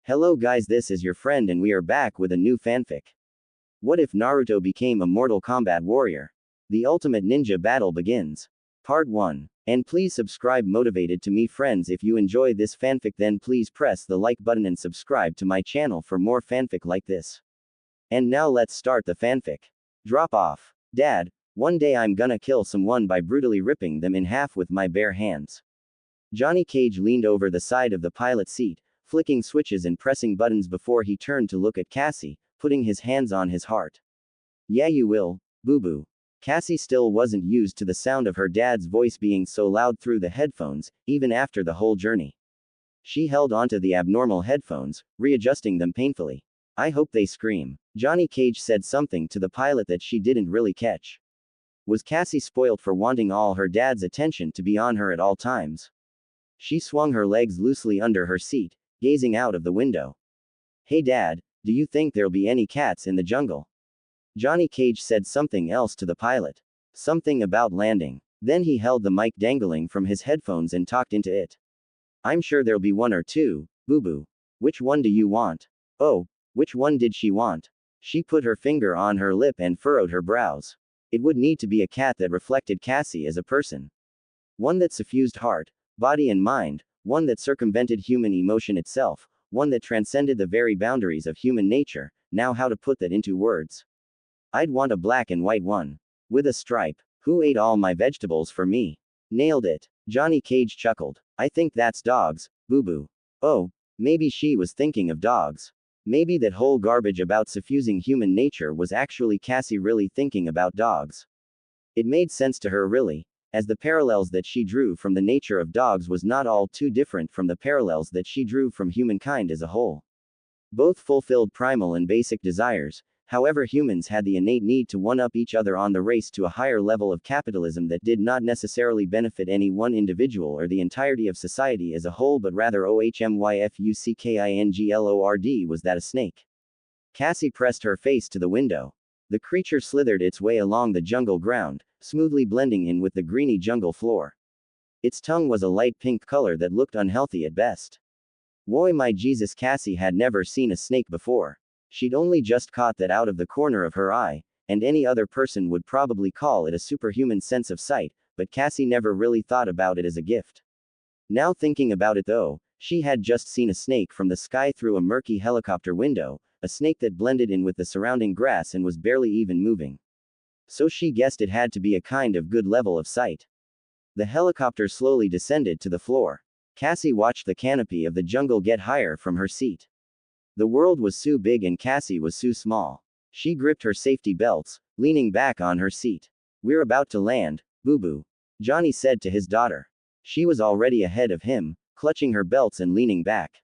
Hello guys, this is your friend and we are back with a new fanfic. What if Naruto became a Mortal Kombat warrior? The ultimate ninja battle begins. Part 1. And please subscribe motivated to me friends. If you enjoy this fanfic then please press the like button and subscribe to my channel for more fanfic like this. And now let's start the fanfic. Drop off. Dad, one day I'm gonna kill someone by brutally ripping them in half with my bare hands. Johnny Cage leaned over the side of the pilot seat, flicking switches and pressing buttons before he turned to look at Cassie, putting his hands on his heart. Yeah you will, boo-boo. Cassie still wasn't used to the sound of her dad's voice being so loud through the headphones, even after the whole journey. She held onto the abnormal headphones, readjusting them painfully. I hope they scream. Johnny Cage said something to the pilot that she didn't really catch. Was Cassie spoiled for wanting all her dad's attention to be on her at all times? She swung her legs loosely under her seat, gazing out of the window. Hey Dad, do you think there'll be any cats in the jungle? Johnny Cage said something else to the pilot. Something about landing. Then he held the mic dangling from his headphones and talked into it. I'm sure there'll be one or two, boo-boo. Which one do you want? Oh, which one did she want? She put her finger on her lip and furrowed her brows. It would need to be a cat that reflected Cassie as a person. One that suffused heart, body and mind, one that circumvented human emotion itself, one that transcended the very boundaries of human nature. Now how to put that into words? I'd want a black and white one. With a stripe. Who ate all my vegetables for me? Nailed it. Johnny Cage chuckled. I think that's dogs, boo-boo. Oh, maybe she was thinking of dogs. Maybe that whole garbage about suffusing human nature was actually Cassie really thinking about dogs. It made sense to her really, as the parallels that she drew from the nature of dogs was not all too different from the parallels that she drew from humankind as a whole. Both fulfilled primal and basic desires, however humans had the innate need to one-up each other on the race to a higher level of capitalism that did not necessarily benefit any one individual or the entirety of society as a whole but rather ohmyfuckinglord. Was that a snake? Cassie pressed her face to the window. The creature slithered its way along the jungle ground, smoothly blending in with the greeny jungle floor. Its tongue was a light pink color that looked unhealthy at best. Woy my Jesus, Cassie had never seen a snake before. She'd only just caught that out of the corner of her eye, and any other person would probably call it a superhuman sense of sight, but Cassie never really thought about it as a gift. Now thinking about it though, she had just seen a snake from the sky through a murky helicopter window, a snake that blended in with the surrounding grass and was barely even moving. So she guessed it had to be a kind of good level of sight. The helicopter slowly descended to the floor. Cassie watched the canopy of the jungle get higher from her seat. The world was so big and Cassie was so small. She gripped her safety belts, leaning back on her seat. We're about to land, boo-boo, Johnny said to his daughter. She was already ahead of him, clutching her belts and leaning back.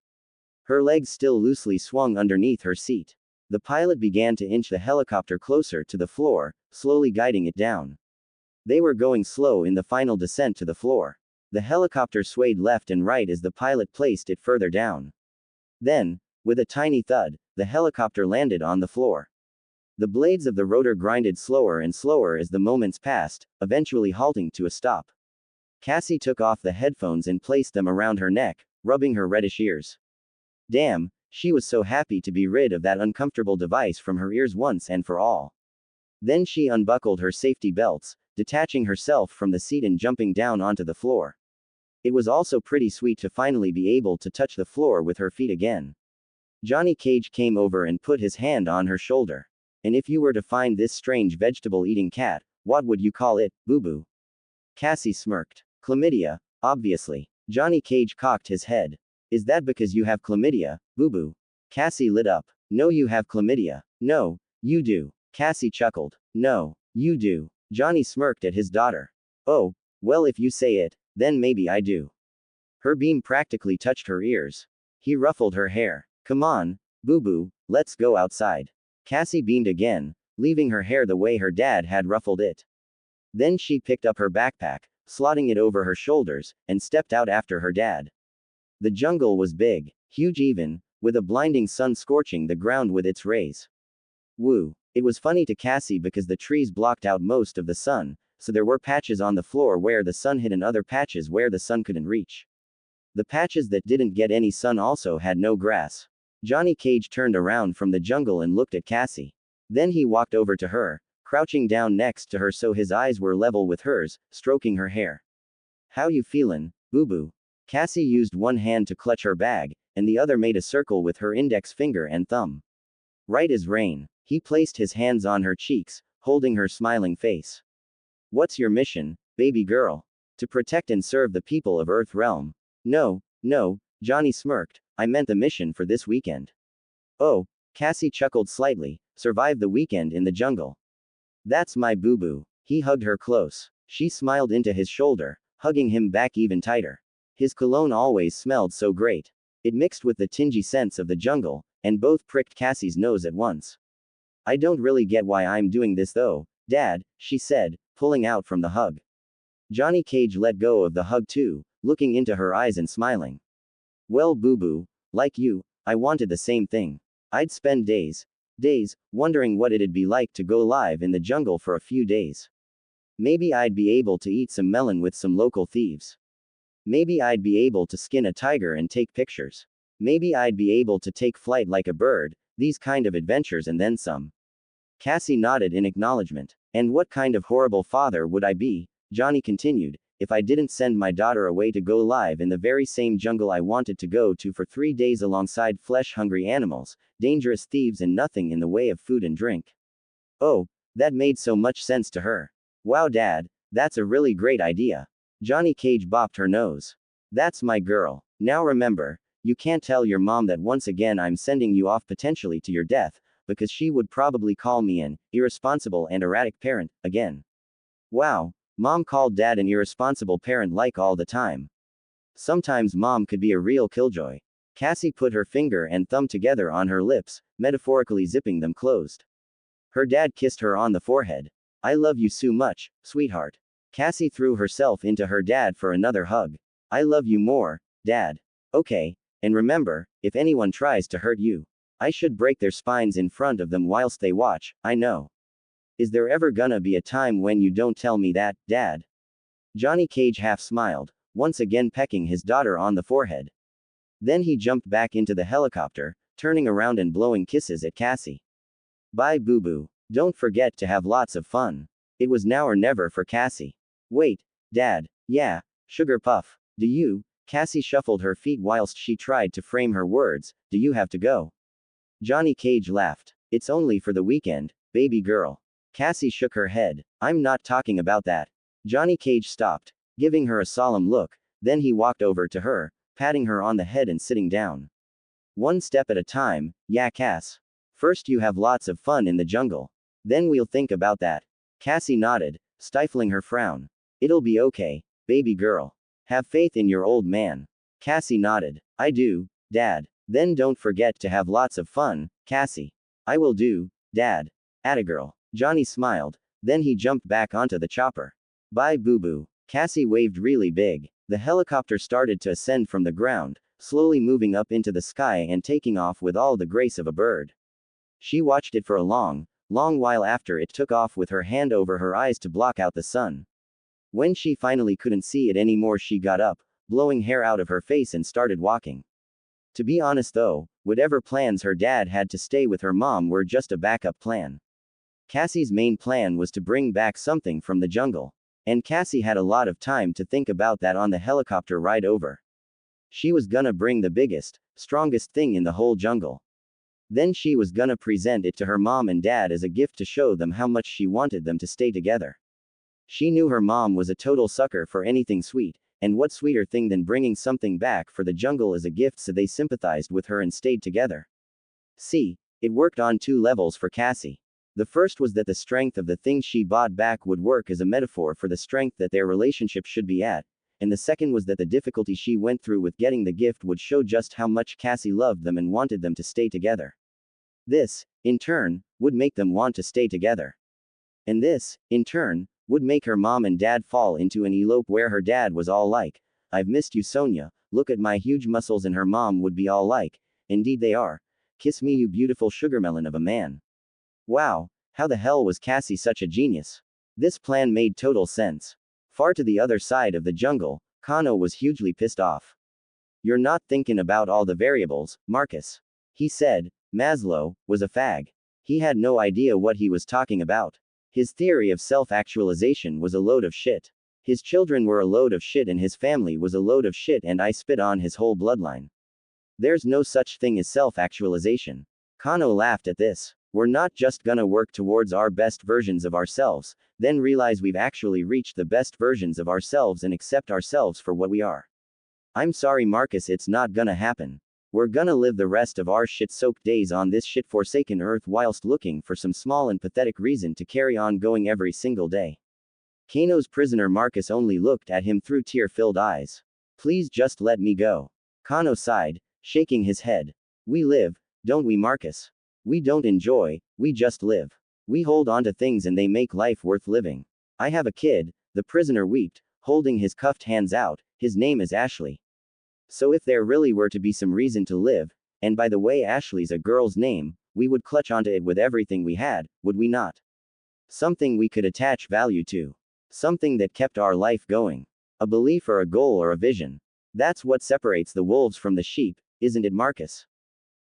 Her legs still loosely swung underneath her seat. The pilot began to inch the helicopter closer to the floor, slowly guiding it down. They were going slow in the final descent to the floor. The helicopter swayed left and right as the pilot placed it further down. Then, with a tiny thud, the helicopter landed on the floor. The blades of the rotor grinded slower and slower as the moments passed, eventually halting to a stop. Cassie took off the headphones and placed them around her neck, rubbing her reddish ears. Damn, she was so happy to be rid of that uncomfortable device from her ears once and for all. Then she unbuckled her safety belts, detaching herself from the seat and jumping down onto the floor. It was also pretty sweet to finally be able to touch the floor with her feet again. Johnny Cage came over and put his hand on her shoulder. And if you were to find this strange vegetable-eating cat, what would you call it, boo-boo? Cassie smirked. Chlamydia, obviously. Johnny Cage cocked his head. Is that because you have chlamydia, boo-boo? Cassie lit up. No, you have chlamydia. No, you do. Cassie chuckled. No, you do. Johnny smirked at his daughter. Oh, well if you say it, then maybe I do. Her beam practically touched her ears. He ruffled her hair. Come on, boo-boo, let's go outside. Cassie beamed again, leaving her hair the way her dad had ruffled it. Then she picked up her backpack, slotting it over her shoulders, and stepped out after her dad. The jungle was big, huge even, with a blinding sun scorching the ground with its rays. Woo. It was funny to Cassie because the trees blocked out most of the sun, so there were patches on the floor where the sun hit and other patches where the sun couldn't reach. The patches that didn't get any sun also had no grass. Johnny Cage turned around from the jungle and looked at Cassie. Then he walked over to her, crouching down next to her so his eyes were level with hers, stroking her hair. How you feelin', boo-boo? Cassie used one hand to clutch her bag, and the other made a circle with her index finger and thumb. Right as rain. He placed his hands on her cheeks, holding her smiling face. What's your mission, baby girl? To protect and serve the people of Earth Realm. No, Johnny smirked, I meant the mission for this weekend. Oh, Cassie chuckled slightly, survive the weekend in the jungle. That's my boo-boo. He hugged her close. She smiled into his shoulder, hugging him back even tighter. His cologne always smelled so great. It mixed with the tingy scents of the jungle, and both pricked Cassie's nose at once. I don't really get why I'm doing this though, Dad, she said, pulling out from the hug. Johnny Cage let go of the hug too, looking into her eyes and smiling. Well, boo-boo, like you, I wanted the same thing. I'd spend days, wondering what it'd be like to go live in the jungle for a few days. Maybe I'd be able to eat some melon with some local thieves. Maybe I'd be able to skin a tiger and take pictures. Maybe I'd be able to take flight like a bird, these kind of adventures and then some. Cassie nodded in acknowledgement. And what kind of horrible father would I be, Johnny continued, if I didn't send my daughter away to go live in the very same jungle I wanted to go to for 3 days alongside flesh-hungry animals, dangerous thieves and nothing in the way of food and drink. Oh, that made so much sense to her. Wow, Dad, that's a really great idea. Johnny Cage bopped her nose. That's my girl. Now remember, you can't tell your mom that once again I'm sending you off potentially to your death, because she would probably call me an irresponsible and erratic parent, again. Wow, Mom called Dad an irresponsible parent like all the time. Sometimes Mom could be a real killjoy. Cassie put her finger and thumb together on her lips, metaphorically zipping them closed. Her dad kissed her on the forehead. I love you so much, sweetheart. Cassie threw herself into her dad for another hug. I love you more, Dad. Okay, and remember, if anyone tries to hurt you, I should break their spines in front of them whilst they watch, I know. Is there ever gonna be a time when you don't tell me that, Dad? Johnny Cage half smiled, once again pecking his daughter on the forehead. Then he jumped back into the helicopter, turning around and blowing kisses at Cassie. Bye, boo-boo. Don't forget to have lots of fun. It was now or never for Cassie. Wait, Dad. Yeah, sugar puff. Do you? Cassie shuffled her feet whilst she tried to frame her words. Do you have to go? Johnny Cage laughed. It's only for the weekend, baby girl. Cassie shook her head. I'm not talking about that. Johnny Cage stopped, giving her a solemn look. Then he walked over to her, patting her on the head and sitting down. One step at a time, yeah, Cass. First you have lots of fun in the jungle. Then we'll think about that. Cassie nodded, stifling her frown. It'll be okay, baby girl. Have faith in your old man. Cassie nodded. I do, Dad. Then don't forget to have lots of fun, Cassie. I will do, Dad. Attagirl. Johnny smiled, then he jumped back onto the chopper. Bye, boo-boo. Cassie waved really big. The helicopter started to ascend from the ground, slowly moving up into the sky and taking off with all the grace of a bird. She watched it for a long while after it took off with her hand over her eyes to block out the sun. When she finally couldn't see it anymore, she got up, blowing hair out of her face and started walking. To be honest though, whatever plans her dad had to stay with her mom were just a backup plan. Cassie's main plan was to bring back something from the jungle. And Cassie had a lot of time to think about that on the helicopter ride over. She was gonna bring the biggest, strongest thing in the whole jungle. Then she was gonna present it to her mom and dad as a gift to show them how much she wanted them to stay together. She knew her mom was a total sucker for anything sweet, and what sweeter thing than bringing something back for the jungle as a gift so they sympathized with her and stayed together. See, it worked on 2 levels for Cassie. The first was that the strength of the thing she bought back would work as a metaphor for the strength that their relationship should be at, and the second was that the difficulty she went through with getting the gift would show just how much Cassie loved them and wanted them to stay together. This, in turn, would make them want to stay together. And this, in turn, would make her mom and dad fall into an elope where her dad was all like, I've missed you, Sonia, look at my huge muscles, and her mom would be all like, indeed they are, kiss me, you beautiful sugarmelon of a man. Wow, how the hell was Cassie such a genius? This plan made total sense. Far to the other side of the jungle, Kano was hugely pissed off. You're not thinking about all the variables, Marcus. He said, Maslow was a fag. He had no idea what he was talking about. His theory of self-actualization was a load of shit. His children were a load of shit and his family was a load of shit and I spit on his whole bloodline. There's no such thing as self-actualization. Kano laughed at this. We're not just gonna work towards our best versions of ourselves, then realize we've actually reached the best versions of ourselves and accept ourselves for what we are. I'm sorry Marcus, it's not gonna happen. We're gonna live the rest of our shit-soaked days on this shit-forsaken earth whilst looking for some small and pathetic reason to carry on going every single day. Kano's prisoner Marcus only looked at him through tear-filled eyes. Please just let me go. Kano sighed, shaking his head. We live, don't we Marcus? We don't enjoy, we just live. We hold on to things and they make life worth living. I have a kid, the prisoner wept, holding his cuffed hands out. His name is Ashley. So if there really were to be some reason to live, and by the way Ashley's a girl's name, we would clutch onto it with everything we had, would we not? Something we could attach value to. Something that kept our life going. A belief or a goal or a vision. That's what separates the wolves from the sheep, isn't it Marcus?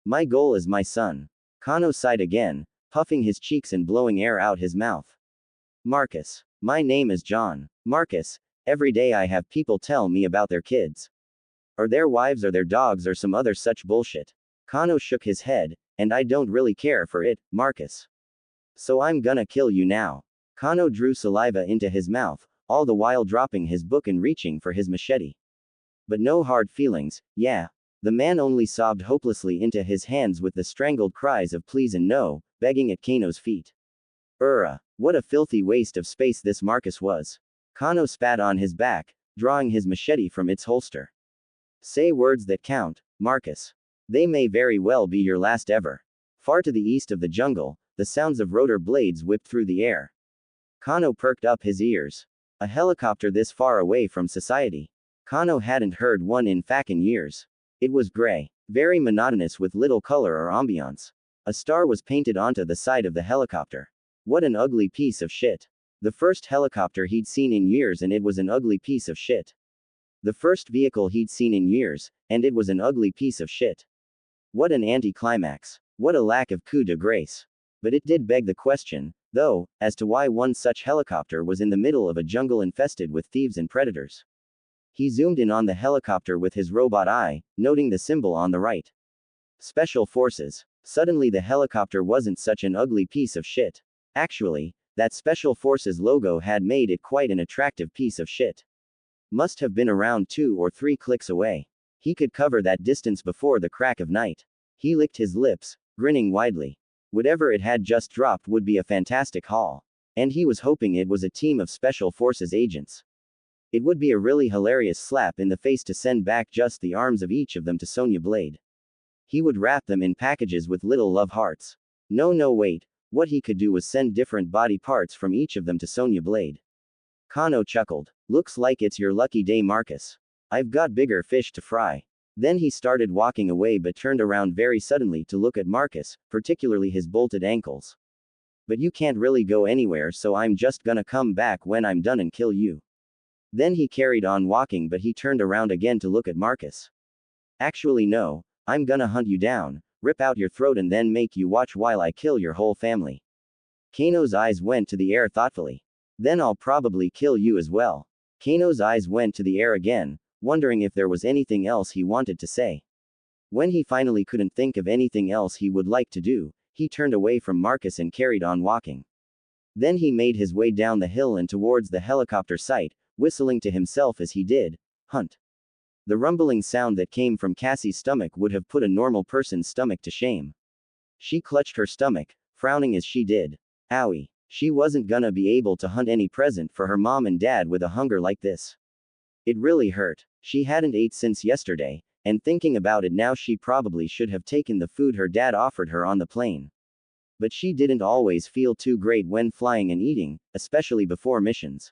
My goal is my son. Kano sighed again, puffing his cheeks and blowing air out his mouth. Marcus. My name is John. Marcus. Every day I have people tell me about their kids. Or their wives or their dogs or some other such bullshit. Kano shook his head, and I don't really care for it, Marcus. So I'm gonna kill you now. Kano drew saliva into his mouth, all the while dropping his book and reaching for his machete. But no hard feelings, yeah. The man only sobbed hopelessly into his hands with the strangled cries of please and no, begging at Kano's feet. What a filthy waste of space this Marcus was. Kano spat on his back, drawing his machete from its holster. Say words that count, Marcus. They may very well be your last ever. Far to the east of the jungle, the sounds of rotor blades whipped through the air. Kano perked up his ears. A helicopter this far away from society. Kano hadn't heard one in fucking years. It was gray, very monotonous with little color or ambiance. A star was painted onto the side of the helicopter. What an ugly piece of shit. The first helicopter he'd seen in years and it was an ugly piece of shit. The first vehicle he'd seen in years, and it was an ugly piece of shit. What an anticlimax. What a lack of coup de grace. But it did beg the question, though, as to why one such helicopter was in the middle of a jungle infested with thieves and predators. He zoomed in on the helicopter with his robot eye, noting the symbol on the right. Special Forces. Suddenly the helicopter wasn't such an ugly piece of shit. Actually, that Special Forces logo had made it quite an attractive piece of shit. Must have been around 2 or 3 clicks away. He could cover that distance before the crack of night. He licked his lips, grinning widely. Whatever it had just dropped would be a fantastic haul. And he was hoping it was a team of Special Forces agents. It would be a really hilarious slap in the face to send back just the arms of each of them to Sonya Blade. He would wrap them in packages with little love hearts. No wait, what he could do was send different body parts from each of them to Sonya Blade. Kano chuckled. Looks like it's your lucky day Marcus. I've got bigger fish to fry. Then he started walking away but turned around very suddenly to look at Marcus, particularly his bolted ankles. But you can't really go anywhere so I'm just gonna come back when I'm done and kill you. Then he carried on walking but he turned around again to look at Marcus. Actually no, I'm gonna hunt you down, rip out your throat and then make you watch while I kill your whole family. Kano's eyes went to the air thoughtfully. Then I'll probably kill you as well. Kano's eyes went to the air again, wondering if there was anything else he wanted to say. When he finally couldn't think of anything else he would like to do, he turned away from Marcus and carried on walking. Then he made his way down the hill and towards the helicopter site, whistling to himself as he did, "Hunt." The rumbling sound that came from Cassie's stomach would have put a normal person's stomach to shame. She clutched her stomach, frowning as she did. Owie. She wasn't gonna be able to hunt any present for her mom and dad with a hunger like this. It really hurt. She hadn't ate since yesterday, and thinking about it now she probably should have taken the food her dad offered her on the plane. But she didn't always feel too great when flying and eating, especially before missions.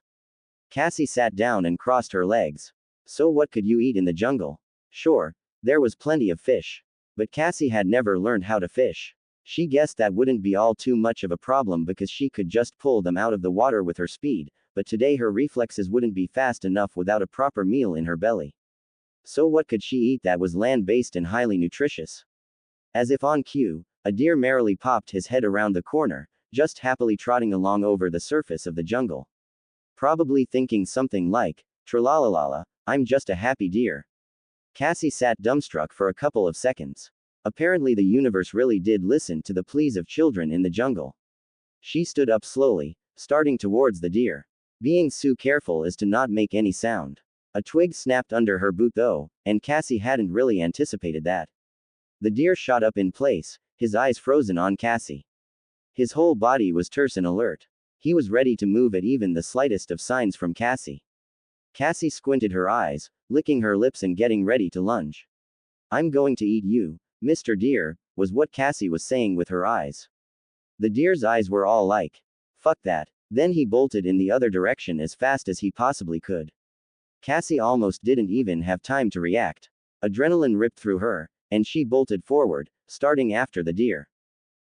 Cassie sat down and crossed her legs. So what could you eat in the jungle? Sure, there was plenty of fish. But Cassie had never learned how to fish. She guessed that wouldn't be all too much of a problem because she could just pull them out of the water with her speed, but today her reflexes wouldn't be fast enough without a proper meal in her belly. So what could she eat that was land-based and highly nutritious? As if on cue, a deer merrily popped his head around the corner, just happily trotting along over the surface of the jungle. Probably thinking something like, "Tralalala, I'm just a happy deer." Cassie sat dumbstruck for a couple of seconds. Apparently the universe really did listen to the pleas of children in the jungle. She stood up slowly, starting towards the deer. Being so careful as to not make any sound. A twig snapped under her boot though, and Cassie hadn't really anticipated that. The deer shot up in place, his eyes frozen on Cassie. His whole body was terse and alert. He was ready to move at even the slightest of signs from Cassie. Cassie squinted her eyes, licking her lips and getting ready to lunge. "I'm going to eat you, Mr. Deer," was what Cassie was saying with her eyes. The deer's eyes were all like, "Fuck that." Then he bolted in the other direction as fast as he possibly could. Cassie almost didn't even have time to react. Adrenaline ripped through her, and she bolted forward, starting after the deer.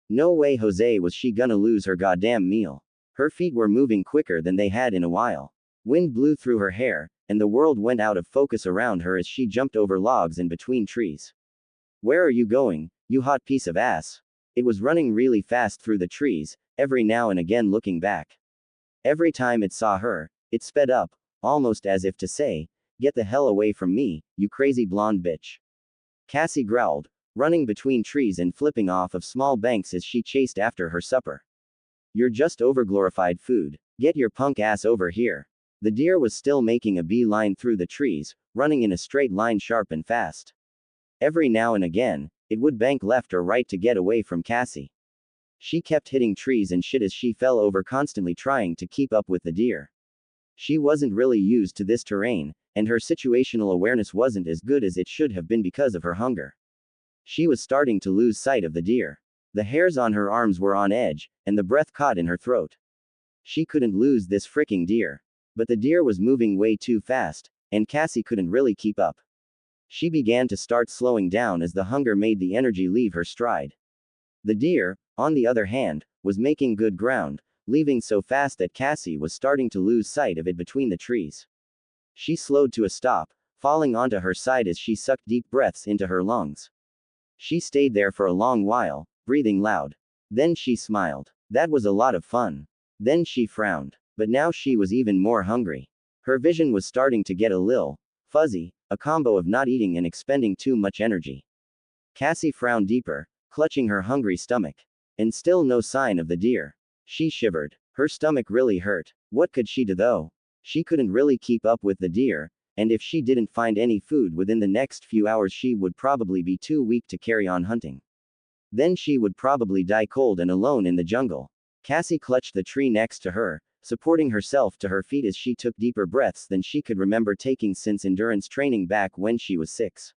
No way Jose was she gonna lose her goddamn meal. Her feet were moving quicker than they had in a while. Wind blew through her hair, and the world went out of focus around her as she jumped over logs and between trees. "Where are you going, you hot piece of ass?" It was running really fast through the trees, every now and again looking back. Every time it saw her, it sped up, almost as if to say, "Get the hell away from me, you crazy blonde bitch." Cassie growled, running between trees and flipping off of small banks as she chased after her supper. "You're just overglorified food. Get your punk ass over here." The deer was still making a beeline through the trees, running in a straight line sharp and fast. Every now and again, it would bank left or right to get away from Cassie. She kept hitting trees and shit as she fell over, constantly trying to keep up with the deer. She wasn't really used to this terrain, and her situational awareness wasn't as good as it should have been because of her hunger. She was starting to lose sight of the deer. The hairs on her arms were on edge, and the breath caught in her throat. She couldn't lose this fricking deer. But the deer was moving way too fast, and Cassie couldn't really keep up. She began to start slowing down as the hunger made the energy leave her stride. The deer, on the other hand, was making good ground, leaving so fast that Cassie was starting to lose sight of it between the trees. She slowed to a stop, falling onto her side as she sucked deep breaths into her lungs. She stayed there for a long while, breathing loud. Then she smiled. That was a lot of fun. Then she frowned. But now she was even more hungry. Her vision was starting to get a little fuzzy, a combo of not eating and expending too much energy. Cassie frowned deeper, clutching her hungry stomach. And still no sign of the deer. She shivered. Her stomach really hurt. What could she do though? She couldn't really keep up with the deer, and if she didn't find any food within the next few hours, she would probably be too weak to carry on hunting. Then she would probably die cold and alone in the jungle. Cassie clutched the tree next to her, supporting herself to her feet as she took deeper breaths than she could remember taking since endurance training back when she was 6.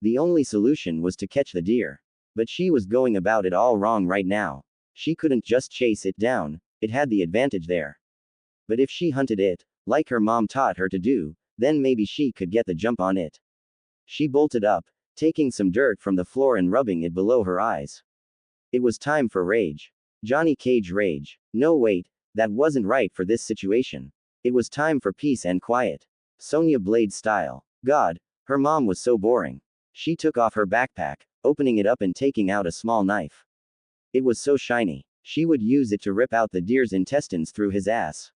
The only solution was to catch the deer. But she was going about it all wrong right now. She couldn't just chase it down, it had the advantage there. But if she hunted it, like her mom taught her to do, then maybe she could get the jump on it. She bolted up, taking some dirt from the floor and rubbing it below her eyes. It was time for rage. Johnny Cage rage. No wait. That wasn't right for this situation. It was time for peace and quiet. Sonya Blade style. God, her mom was so boring. She took off her backpack, opening it up and taking out a small knife. It was so shiny. She would use it to rip out the deer's intestines through his ass.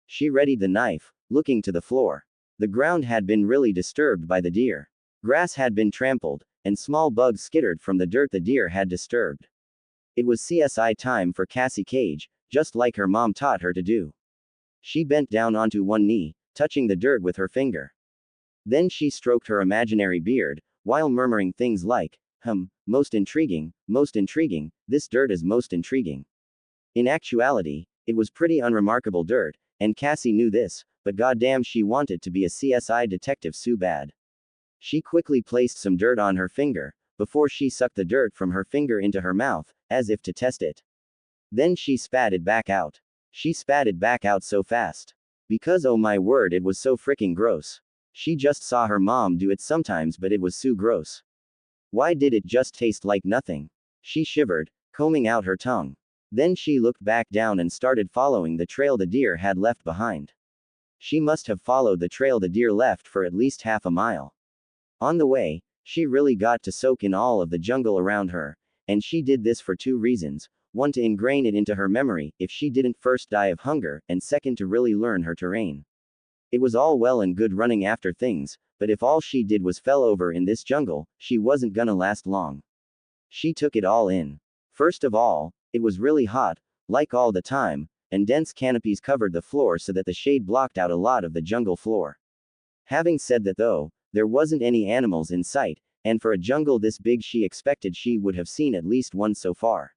She readied the knife, looking to the floor. The ground had been really disturbed by the deer. Grass had been trampled, and small bugs skittered from the dirt the deer had disturbed. It was CSI time for Cassie Cage, just like her mom taught her to do. She bent down onto one knee, touching the dirt with her finger. Then she stroked her imaginary beard, while murmuring things like, most intriguing, this dirt is most intriguing. In actuality, it was pretty unremarkable dirt, and Cassie knew this, but goddamn she wanted to be a CSI detective so bad. She quickly placed some dirt on her finger, before she sucked the dirt from her finger into her mouth, as if to test it. Then she spat it back out. She spat it back out so fast. Because oh my word, it was so fricking gross. She just saw her mom do it sometimes, but it was so gross. Why did it just taste like nothing? She shivered, combing out her tongue. Then she looked back down and started following the trail the deer had left behind. She must have followed the trail the deer left for at least half a mile. On the way, She really got to soak in all of the jungle around her, and she did this for two reasons. One, to ingrain it into her memory, if she didn't first die of hunger, and second, to really learn her terrain. It was all well and good running after things, but if all she did was fell over in this jungle, she wasn't gonna last long. She took it all in. First of all, it was really hot, like all the time, and dense canopies covered the floor so that the shade blocked out a lot of the jungle floor. Having said that though, there wasn't any animals in sight, and for a jungle this big she expected she would have seen at least one so far.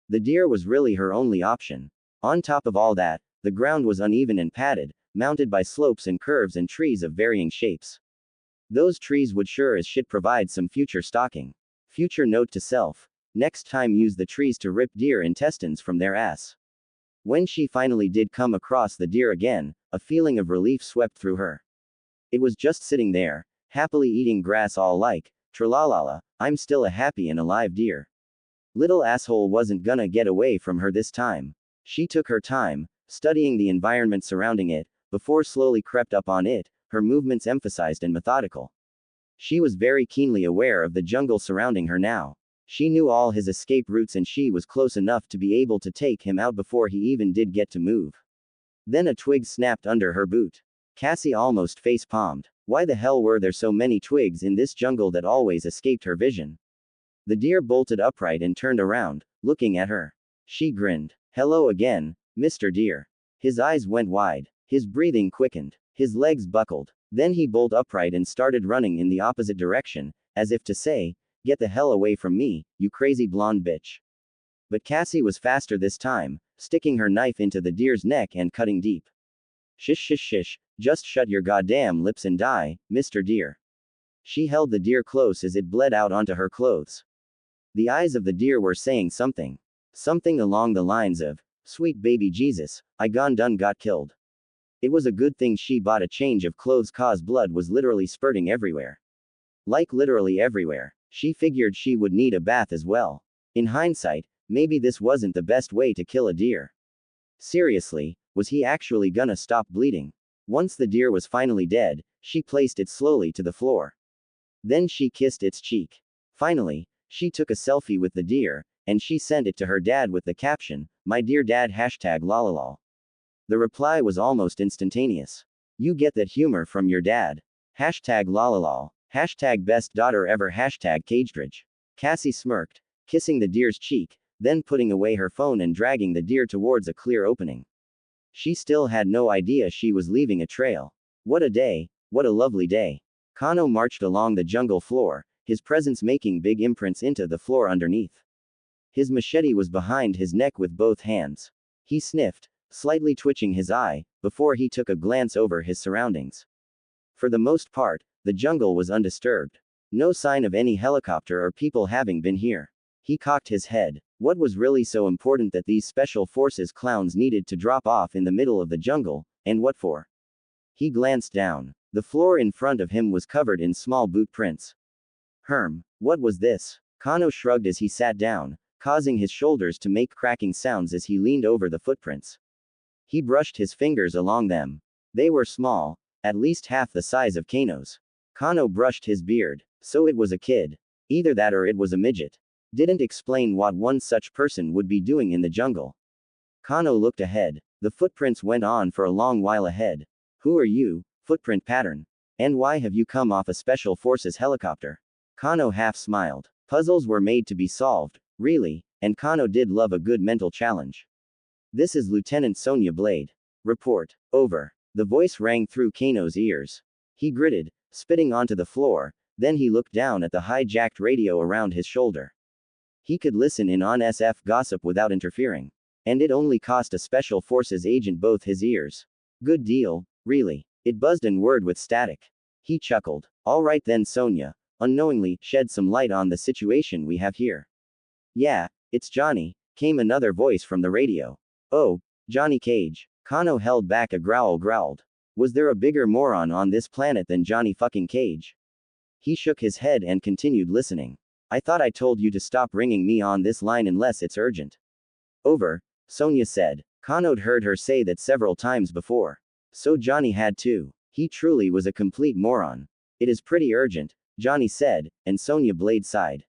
The deer was really her only option. On top of all that, the ground was uneven and padded, mounted by slopes and curves and trees of varying shapes. Those trees would sure as shit provide some future stalking. Future note to self. Next time use the trees to rip deer intestines from their ass. When she finally did come across the deer again, a feeling of relief swept through her. It was just sitting there, happily eating grass all like, tralalala, I'm still a happy and alive deer. Little asshole wasn't gonna get away from her this time. She took her time, studying the environment surrounding it, before slowly crept up on it, her movements emphasized and methodical. She was very keenly aware of the jungle surrounding her now. She knew all his escape routes and she was close enough to be able to take him out before he even did get to move. Then a twig snapped under her boot. Cassie almost face-palmed. Why the hell were there so many twigs in this jungle that always escaped her vision? The deer bolted upright and turned around, looking at her. She grinned. Hello again, Mr. Deer. His eyes went wide. His breathing quickened. His legs buckled. Then he bolted upright and started running in the opposite direction, as if to say, get the hell away from me, you crazy blonde bitch. But Cassie was faster this time, sticking her knife into the deer's neck and cutting deep. Shish shish shish, just shut your goddamn lips and die, Mr. Deer. She held the deer close as it bled out onto her clothes. The eyes of the deer were saying something. Something along the lines of, sweet baby Jesus, I done got killed. It was a good thing she bought a change of clothes cause blood was literally spurting everywhere. Like literally everywhere. She figured she would need a bath as well. In hindsight, maybe this wasn't the best way to kill a deer. Seriously, was he actually gonna stop bleeding? Once the deer was finally dead, she placed it slowly to the floor. Then she kissed its cheek. Finally, she took a selfie with the deer, and she sent it to her dad with the caption, my dear dad #lalalol. The reply was almost instantaneous. You get that humor from your dad. #lalalol. #best daughter ever #cagedridge. Cassie smirked, kissing the deer's cheek, then putting away her phone and dragging the deer towards a clear opening. She still had no idea she was leaving a trail. What a day, what a lovely day. Kano marched along the jungle floor, his presence making big imprints into the floor underneath. His machete was behind his neck with both hands. He sniffed, slightly twitching his eye, before he took a glance over his surroundings. For the most part, the jungle was undisturbed. No sign of any helicopter or people having been here. He cocked his head. What was really so important that these special forces clowns needed to drop off in the middle of the jungle, and what for? He glanced down. The floor in front of him was covered in small boot prints. What was this? Kano shrugged as he sat down, causing his shoulders to make cracking sounds as he leaned over the footprints. He brushed his fingers along them. They were small, at least half the size of Kano's. Kano brushed his beard. So it was a kid. Either that or it was a midget. Didn't explain what one such person would be doing in the jungle. Kano looked ahead. The footprints went on for a long while ahead. Who are you? Footprint pattern. And why have you come off a special forces helicopter? Kano half smiled. Puzzles were made to be solved, really, and Kano did love a good mental challenge. This is Lieutenant Sonia Blade. Report. Over. The voice rang through Kano's ears. He gritted, spitting onto the floor, then he looked down at the hijacked radio around his shoulder. He could listen in on SF gossip without interfering. And it only cost a special forces agent both his ears. Good deal, really. It buzzed and whirred with static. He chuckled. All right then Sonia, unknowingly, shed some light on the situation we have here. Yeah, it's Johnny, came another voice from the radio. Oh, Johnny Cage. Kano held back a growl growled. Was there a bigger moron on this planet than Johnny fucking Cage? He shook his head and continued listening. I thought I told you to stop ringing me on this line unless it's urgent. Over, Sonia said. Kano'd heard her say that several times before. So Johnny had too. He truly was a complete moron. It is pretty urgent, Johnny said, and Sonia Blade sighed.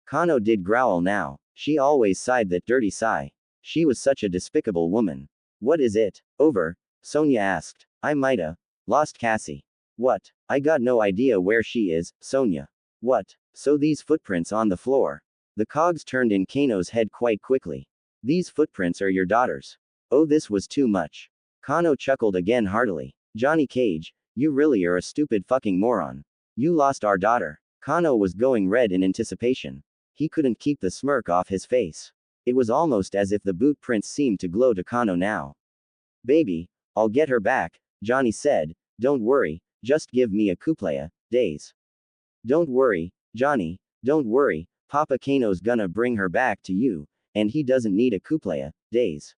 Kano did growl now. She always sighed that dirty sigh. She was such a despicable woman. What is it? Over? Sonia asked. I mighta lost Cassie. What? I got no idea where she is, Sonia. What? So these footprints on the floor. The cogs turned in Kano's head quite quickly. These footprints are your daughter's. Oh, this was too much. Kano chuckled again heartily. Johnny Cage, you really are a stupid fucking moron. You lost our daughter. Kano was going red in anticipation. He couldn't keep the smirk off his face. It was almost as if the boot prints seemed to glow to Kano now. Baby, I'll get her back, Johnny said. Don't worry, just give me a couple days. Don't worry, Johnny, don't worry, Papa Kano's gonna bring her back to you, and he doesn't need a couple days.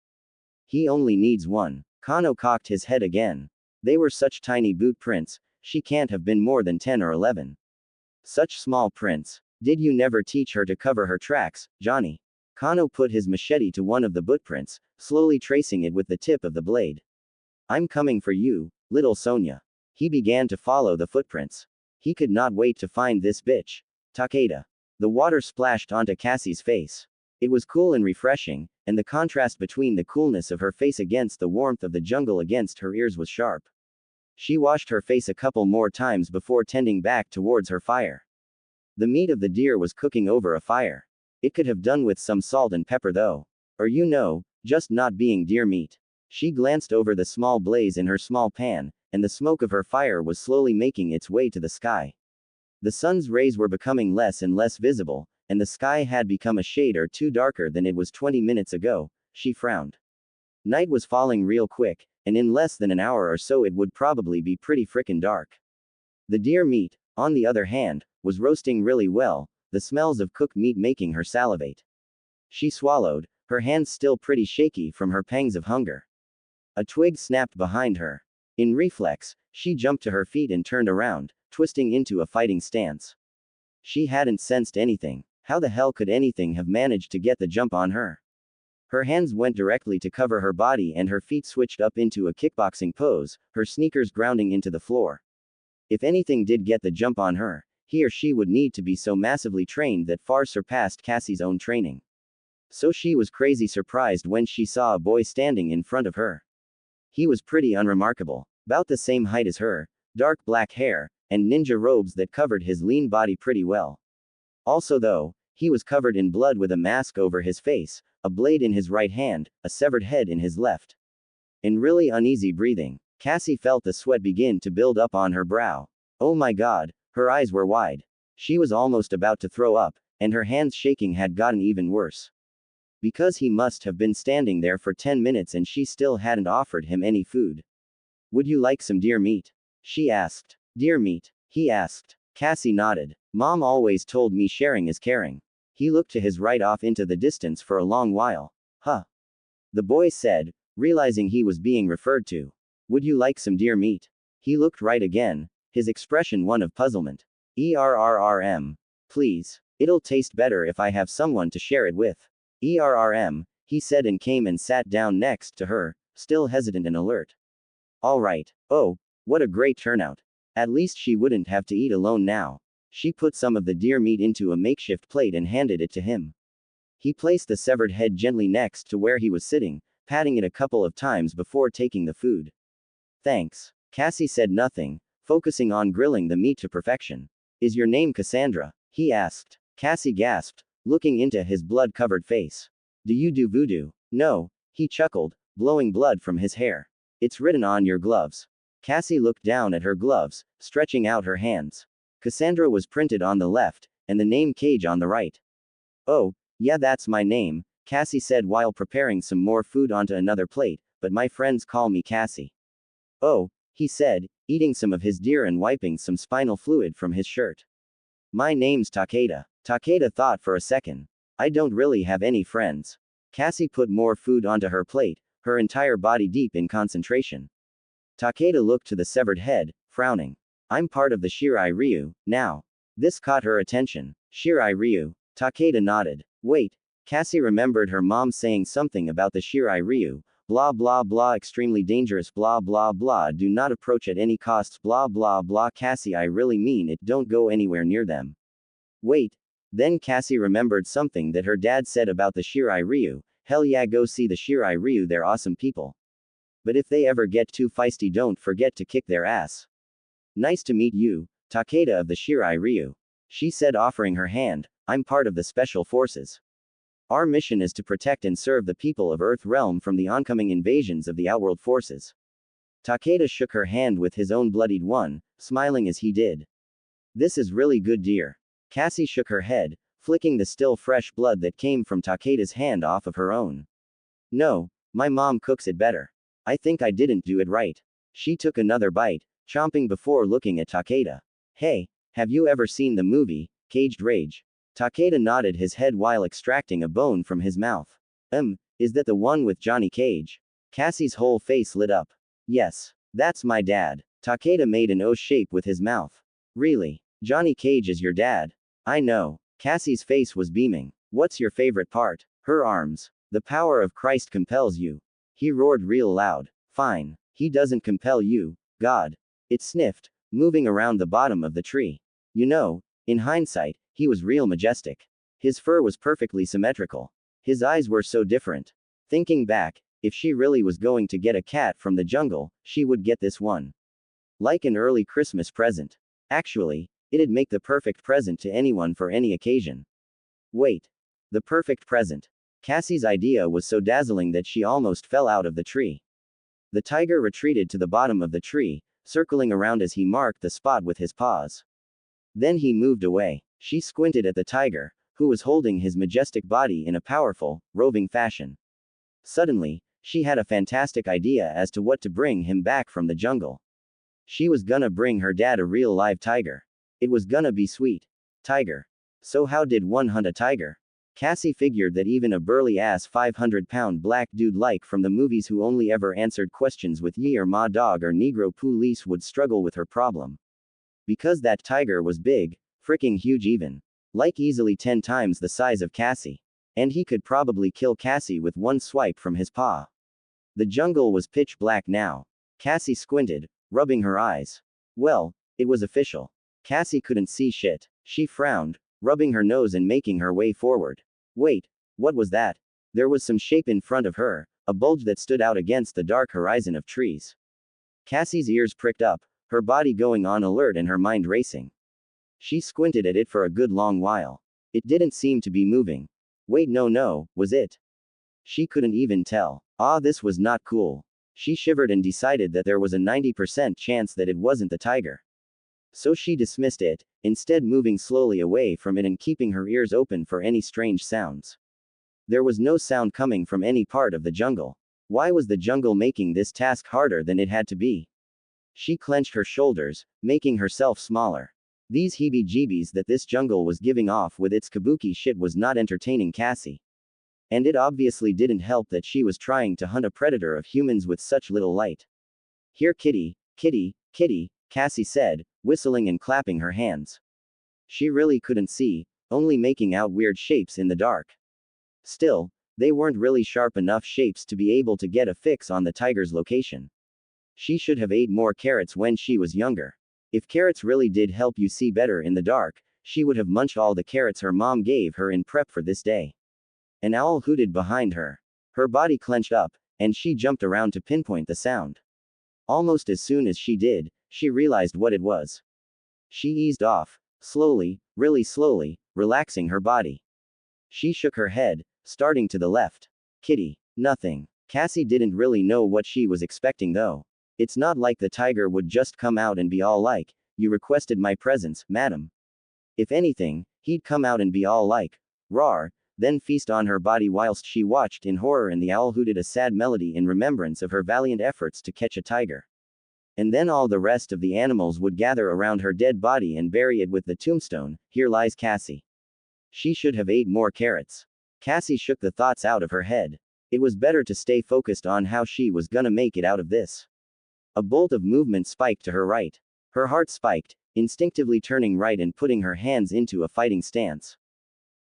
He only needs one. Kano cocked his head again. They were such tiny boot prints, she can't have been more than 10 or 11. Such small prints. Did you never teach her to cover her tracks, Johnny? Kano put his machete to one of the bootprints, slowly tracing it with the tip of the blade. I'm coming for you, little Sonia. He began to follow the footprints. He could not wait to find this bitch. Takeda. The water splashed onto Cassie's face. It was cool and refreshing, and the contrast between the coolness of her face against the warmth of the jungle against her ears was sharp. She washed her face a couple more times before tending back towards her fire. The meat of the deer was cooking over a fire. It could have done with some salt and pepper though. Or just not being deer meat. She glanced over the small blaze in her small pan, and the smoke of her fire was slowly making its way to the sky. The sun's rays were becoming less and less visible, and the sky had become a shade or two darker than it was 20 minutes ago. She frowned. Night was falling real quick, and in less than an hour or so it would probably be pretty frickin' dark. The deer meat, on the other hand, was roasting really well, the smells of cooked meat making her salivate. She swallowed, her hands still pretty shaky from her pangs of hunger. A twig snapped behind her. In reflex, she jumped to her feet and turned around, twisting into a fighting stance. She hadn't sensed anything. How the hell could anything have managed to get the jump on her? Her hands went directly to cover her body and her feet switched up into a kickboxing pose, her sneakers grounding into the floor. If anything did get the jump on her, he or she would need to be so massively trained that far surpassed Cassie's own training. So she was crazy surprised when she saw a boy standing in front of her. He was pretty unremarkable, about the same height as her, dark black hair, and ninja robes that covered his lean body pretty well. Also though, he was covered in blood with a mask over his face, a blade in his right hand, a severed head in his left. In really uneasy breathing, Cassie felt the sweat begin to build up on her brow. Oh my god, her eyes were wide. She was almost about to throw up, and her hands shaking had gotten even worse. Because he must have been standing there for 10 minutes and she still hadn't offered him any food. Would you like some deer meat? She asked. Deer meat? He asked. Cassie nodded. Mom always told me sharing is caring. He looked to his right off into the distance for a long while. Huh. The boy said, realizing he was being referred to. Would you like some deer meat? He looked right again, his expression one of puzzlement. Please. It'll taste better if I have someone to share it with. He said and came and sat down next to her, still hesitant and alert. All right. Oh, what a great turnout. At least she wouldn't have to eat alone now. She put some of the deer meat into a makeshift plate and handed it to him. He placed the severed head gently next to where he was sitting, patting it a couple of times before taking the food. Thanks. Cassie said nothing, focusing on grilling the meat to perfection. Is your name Cassandra? He asked. Cassie gasped, looking into his blood-covered face. Do you do voodoo? No, he chuckled, blowing blood from his hair. It's written on your gloves. Cassie looked down at her gloves, stretching out her hands. Cassandra was printed on the left, and the name Cage on the right. Oh, yeah, that's my name, Cassie said while preparing some more food onto another plate, but my friends call me Cassie. Oh, he said, eating some of his deer and wiping some spinal fluid from his shirt. My name's Takeda. Takeda thought for a second. I don't really have any friends. Cassie put more food onto her plate, her entire body deep in concentration. Takeda looked to the severed head, frowning. I'm part of the Shirai Ryu, now. This caught her attention. Shirai Ryu. Takeda nodded. Wait. Cassie remembered her mom saying something about the Shirai Ryu, Blah blah blah, extremely dangerous, blah blah blah, do not approach at any costs, blah blah blah. Cassie, I really mean it, don't go anywhere near them. Wait. Then Cassie remembered something that her dad said about the Shirai Ryu. Hell yeah, go see the Shirai Ryu, they're awesome people. But if they ever get too feisty, don't forget to kick their ass. Nice to meet you, Takeda of the Shirai Ryu. She said, offering her hand. I'm part of the Special Forces. Our mission is to protect and serve the people of Earth Realm from the oncoming invasions of the Outworld forces. Takeda shook her hand with his own bloodied one, smiling as he did. This is really good, dear. Cassie shook her head, flicking the still fresh blood that came from Takeda's hand off of her own. No, my mom cooks it better. I think I didn't do it right. She took another bite, chomping before looking at Takeda. Hey, have you ever seen the movie, Caged Rage? Takeda nodded his head while extracting a bone from his mouth. Is that the one with Johnny Cage? Cassie's whole face lit up. Yes, that's my dad. Takeda made an O shape with his mouth. Really? Johnny Cage is your dad? I know. Cassie's face was beaming. What's your favorite part? Her arms. The power of Christ compels you. He roared real loud. Fine. He doesn't compel you, God. It sniffed, moving around the bottom of the tree. You know, in hindsight, he was real majestic. His fur was perfectly symmetrical. His eyes were so different. Thinking back, if she really was going to get a cat from the jungle, she would get this one. Like an early Christmas present. Actually, it'd make the perfect present to anyone for any occasion. Wait. The perfect present. Cassie's idea was so dazzling that she almost fell out of the tree. The tiger retreated to the bottom of the tree, circling around as he marked the spot with his paws. Then he moved away. She squinted at the tiger, who was holding his majestic body in a powerful, roving fashion. Suddenly, she had a fantastic idea as to what to bring him back from the jungle. She was gonna bring her dad a real live tiger. It was gonna be sweet. Tiger. So how did one hunt a tiger? Cassie figured that even a burly-ass 500-pound black dude like from the movies who only ever answered questions with ye or ma dog or Negro police would struggle with her problem. Because that tiger was big, fricking huge even. Like easily 10 times the size of Cassie. And he could probably kill Cassie with one swipe from his paw. The jungle was pitch black now. Cassie squinted, rubbing her eyes. Well, it was official. Cassie couldn't see shit. She frowned, rubbing her nose and making her way forward. Wait, what was that? There was some shape in front of her, a bulge that stood out against the dark horizon of trees. Cassie's ears pricked up, her body going on alert and her mind racing. She squinted at it for a good long while. It didn't seem to be moving. Wait, no, was it? She couldn't even tell. This was not cool. She shivered and decided that there was a 90% chance that it wasn't the tiger. So she dismissed it, instead moving slowly away from it and keeping her ears open for any strange sounds. There was no sound coming from any part of the jungle. Why was the jungle making this task harder than it had to be? She clenched her shoulders, making herself smaller. These heebie-jeebies that this jungle was giving off with its kabuki shit was not entertaining Cassie. And it obviously didn't help that she was trying to hunt a predator of humans with such little light. Here, kitty, kitty, kitty, Cassie said, whistling and clapping her hands. She really couldn't see, only making out weird shapes in the dark. Still, they weren't really sharp enough shapes to be able to get a fix on the tiger's location. She should have ate more carrots when she was younger. If carrots really did help you see better in the dark, she would have munched all the carrots her mom gave her in prep for this day. An owl hooted behind her. Her body clenched up, and she jumped around to pinpoint the sound. Almost as soon as she did, she realized what it was. She eased off, slowly, really slowly, relaxing her body. She shook her head, starting to the left. Kitty. Nothing. Cassie didn't really know what she was expecting though. It's not like the tiger would just come out and be all like, "You requested my presence, madam." If anything, he'd come out and be all like, "Rawr," then feast on her body whilst she watched in horror and the owl hooted a sad melody in remembrance of her valiant efforts to catch a tiger. And then all the rest of the animals would gather around her dead body and bury it with the tombstone, "Here lies Cassie." She should have ate more carrots. Cassie shook the thoughts out of her head. It was better to stay focused on how she was gonna make it out of this. A bolt of movement spiked to her right. Her heart spiked, instinctively turning right and putting her hands into a fighting stance.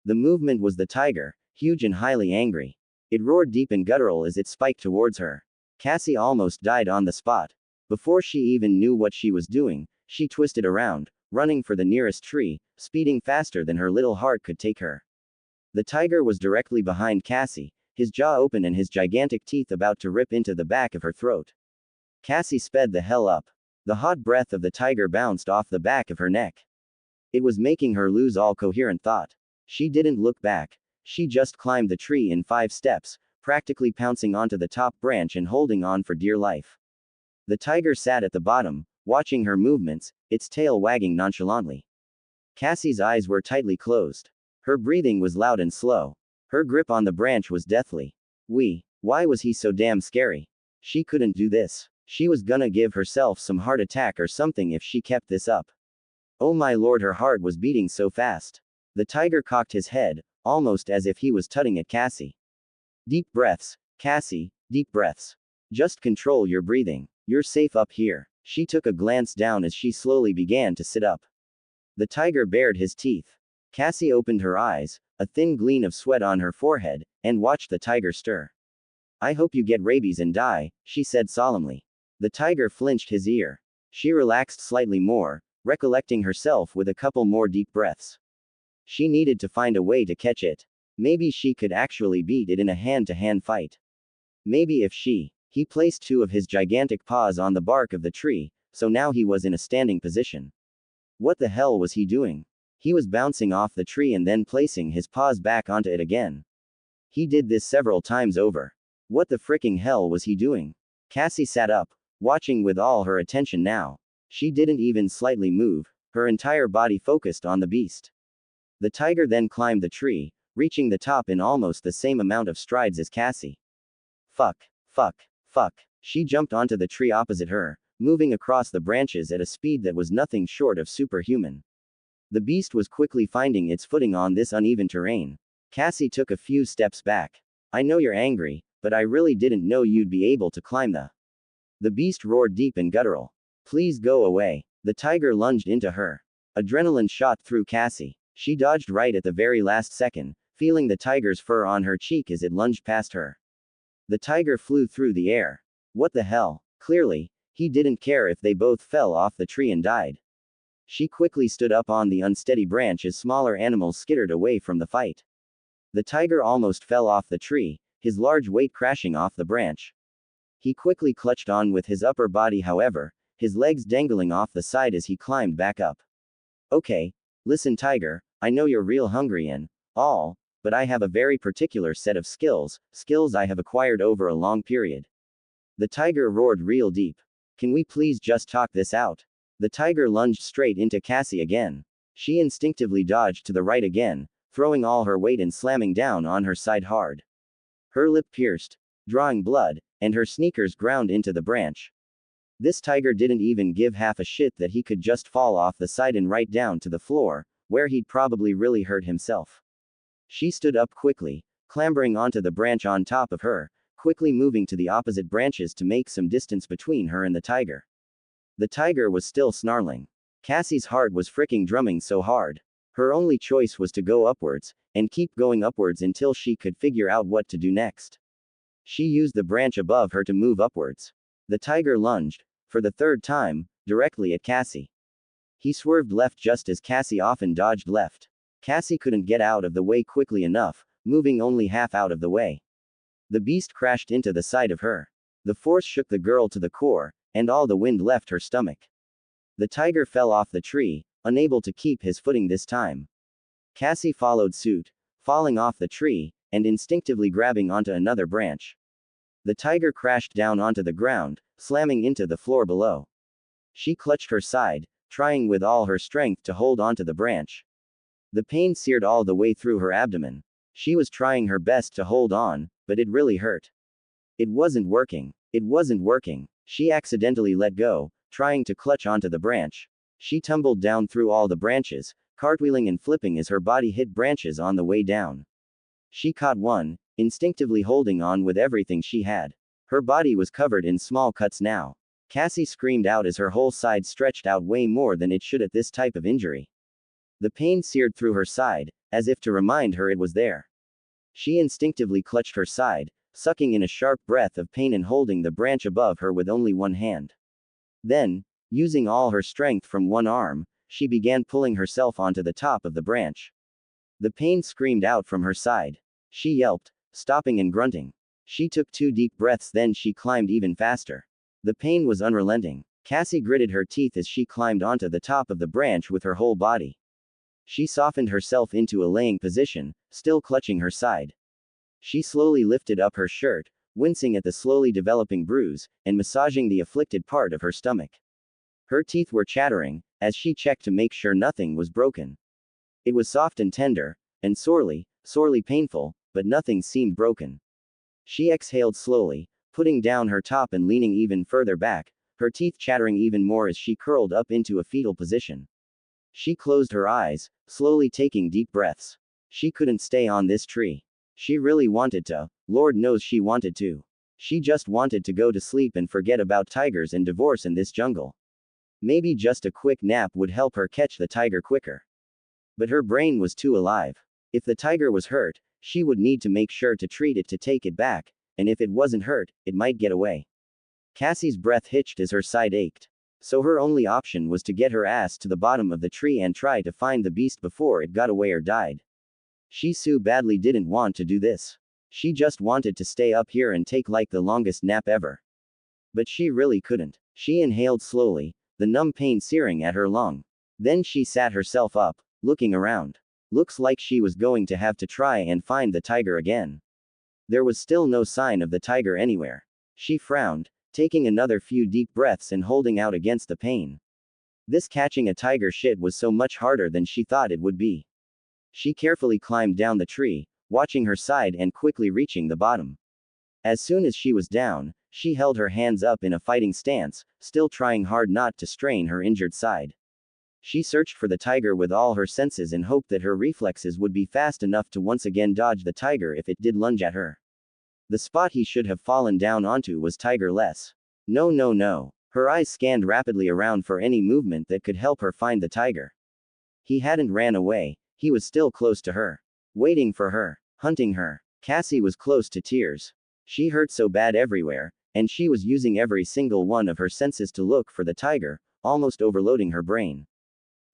The movement was the tiger, huge and highly angry. It roared deep and guttural as it spiked towards her. Cassie almost died on the spot. Before she even knew what she was doing, she twisted around, running for the nearest tree, speeding faster than her little heart could take her. The tiger was directly behind Cassie, his jaw open and his gigantic teeth about to rip into the back of her throat. Cassie sped the hell up. The hot breath of the tiger bounced off the back of her neck. It was making her lose all coherent thought. She didn't look back. She just climbed the tree in 5 steps, practically pouncing onto the top branch and holding on for dear life. The tiger sat at the bottom, watching her movements, its tail wagging nonchalantly. Cassie's eyes were tightly closed. Her breathing was loud and slow. Her grip on the branch was deathly. Why was he so damn scary? She couldn't do this. She was gonna give herself some heart attack or something if she kept this up. Oh my lord, her heart was beating so fast. The tiger cocked his head, almost as if he was tutting at Cassie. Deep breaths, Cassie, deep breaths. Just control your breathing. You're safe up here. She took a glance down as she slowly began to sit up. The tiger bared his teeth. Cassie opened her eyes, a thin gleam of sweat on her forehead, and watched the tiger stir. I hope you get rabies and die, she said solemnly. The tiger flinched his ear. She relaxed slightly more, recollecting herself with a couple more deep breaths. She needed to find a way to catch it. Maybe she could actually beat it in a hand-to-hand fight. Maybe if he placed 2 of his gigantic paws on the bark of the tree, so now he was in a standing position. What the hell was he doing? He was bouncing off the tree and then placing his paws back onto it again. He did this several times over. What the fricking hell was he doing? Cassie sat up, watching with all her attention now. She didn't even slightly move, her entire body focused on the beast. The tiger then climbed the tree, reaching the top in almost the same amount of strides as Cassie. Fuck. She jumped onto the tree opposite her, moving across the branches at a speed that was nothing short of superhuman. The beast was quickly finding its footing on this uneven terrain. Cassie took a few steps back. I know you're angry, but I really didn't know you'd be able to climb The beast roared deep and guttural. Please go away. The tiger lunged into her. Adrenaline shot through Cassie. She dodged right at the very last second, feeling the tiger's fur on her cheek as it lunged past her. The tiger flew through the air. What the hell? Clearly, he didn't care if they both fell off the tree and died. She quickly stood up on the unsteady branch as smaller animals skittered away from the fight. The tiger almost fell off the tree, his large weight crashing off the branch. He quickly clutched on with his upper body, however, his legs dangling off the side as he climbed back up. Okay, listen tiger, I know you're real hungry and all, but I have a very particular set of skills I have acquired over a long period. The tiger roared real deep. Can we please just talk this out? The tiger lunged straight into Cassie again. She instinctively dodged to the right again, throwing all her weight and slamming down on her side hard. Her lip pierced, drawing blood, and her sneakers ground into the branch. This tiger didn't even give half a shit that he could just fall off the side and right down to the floor, where he'd probably really hurt himself. She stood up quickly, clambering onto the branch on top of her, quickly moving to the opposite branches to make some distance between her and the tiger. The tiger was still snarling. Cassie's heart was fricking drumming so hard. Her only choice was to go upwards, and keep going upwards until she could figure out what to do next. She used the branch above her to move upwards. The tiger lunged, for the 3rd time, directly at Cassie. He swerved left just as Cassie often dodged left. Cassie couldn't get out of the way quickly enough, moving only half out of the way. The beast crashed into the side of her. The force shook the girl to the core, and all the wind left her stomach. The tiger fell off the tree, unable to keep his footing this time. Cassie followed suit, falling off the tree, and instinctively grabbing onto another branch. The tiger crashed down onto the ground, slamming into the floor below. She clutched her side, trying with all her strength to hold onto the branch. The pain seared all the way through her abdomen. She was trying her best to hold on, but it really hurt. It wasn't working. She accidentally let go, trying to clutch onto the branch. She tumbled down through all the branches, cartwheeling and flipping as her body hit branches on the way down. She caught one, instinctively holding on with everything she had. Her body was covered in small cuts now. Cassie screamed out as her whole side stretched out way more than it should at this type of injury. The pain seared through her side, as if to remind her it was there. She instinctively clutched her side, sucking in a sharp breath of pain and holding the branch above her with only one hand. Then, using all her strength from one arm, she began pulling herself onto the top of the branch. The pain screamed out from her side. She yelped, stopping and grunting. She took 2 deep breaths, then she climbed even faster. The pain was unrelenting. Cassie gritted her teeth as she climbed onto the top of the branch with her whole body. She softened herself into a laying position, still clutching her side. She slowly lifted up her shirt, wincing at the slowly developing bruise, and massaging the afflicted part of her stomach. Her teeth were chattering, as she checked to make sure nothing was broken. It was soft and tender, and sorely painful, but nothing seemed broken. She exhaled slowly, putting down her top and leaning even further back, her teeth chattering even more as she curled up into a fetal position. She closed her eyes, slowly taking deep breaths. She couldn't stay on this tree. She really wanted to, Lord knows she wanted to. She just wanted to go to sleep and forget about tigers and divorce in this jungle. Maybe just a quick nap would help her catch the tiger quicker. But her brain was too alive. If the tiger was hurt, she would need to make sure to treat it to take it back, and if it wasn't hurt, it might get away. Cassie's breath hitched as her side ached. So her only option was to get her ass to the bottom of the tree and try to find the beast before it got away or died. She so badly didn't want to do this. She just wanted to stay up here and take like the longest nap ever. But she really couldn't. She inhaled slowly, the numb pain searing at her lung. Then she sat herself up, looking around. Looks like she was going to have to try and find the tiger again. There was still no sign of the tiger anywhere. She frowned, taking another few deep breaths and holding out against the pain. This catching a tiger shit was so much harder than she thought it would be. She carefully climbed down the tree, watching her side and quickly reaching the bottom. As soon as she was down, she held her hands up in a fighting stance, still trying hard not to strain her injured side. She searched for the tiger with all her senses and hoped that her reflexes would be fast enough to once again dodge the tiger if it did lunge at her. The spot he should have fallen down onto was tiger-less. No. Her eyes scanned rapidly around for any movement that could help her find the tiger. He hadn't ran away, he was still close to her. Waiting for her. Hunting her. Cassie was close to tears. She hurt so bad everywhere, and she was using every single one of her senses to look for the tiger, almost overloading her brain.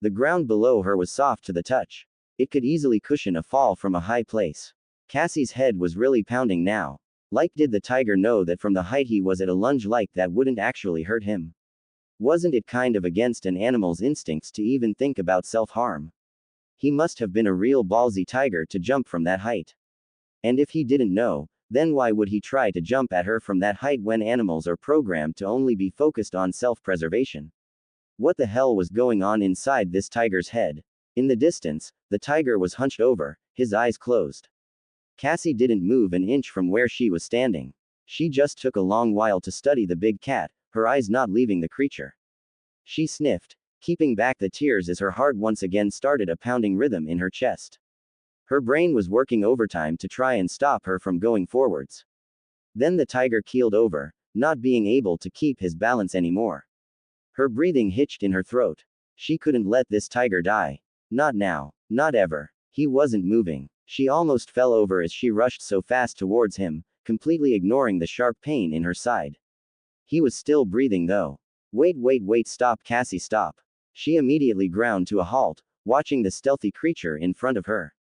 The ground below her was soft to the touch. It could easily cushion a fall from a high place. Cassie's head was really pounding now. Like, did the tiger know that from the height he was at a lunge like that wouldn't actually hurt him? Wasn't it kind of against an animal's instincts to even think about self-harm? He must have been a real ballsy tiger to jump from that height. And if he didn't know, then why would he try to jump at her from that height when animals are programmed to only be focused on self-preservation? What the hell was going on inside this tiger's head? In the distance, the tiger was hunched over, his eyes closed. Cassie didn't move an inch from where she was standing. She just took a long while to study the big cat, her eyes not leaving the creature. She sniffed, keeping back the tears as her heart once again started a pounding rhythm in her chest. Her brain was working overtime to try and stop her from going forwards. Then the tiger keeled over, not being able to keep his balance anymore. Her breathing hitched in her throat. She couldn't let this tiger die. Not now. Not ever. He wasn't moving. She almost fell over as she rushed so fast towards him, completely ignoring the sharp pain in her side. He was still breathing though. Wait, stop, Cassie, stop. She immediately ground to a halt, watching the stealthy creature in front of her.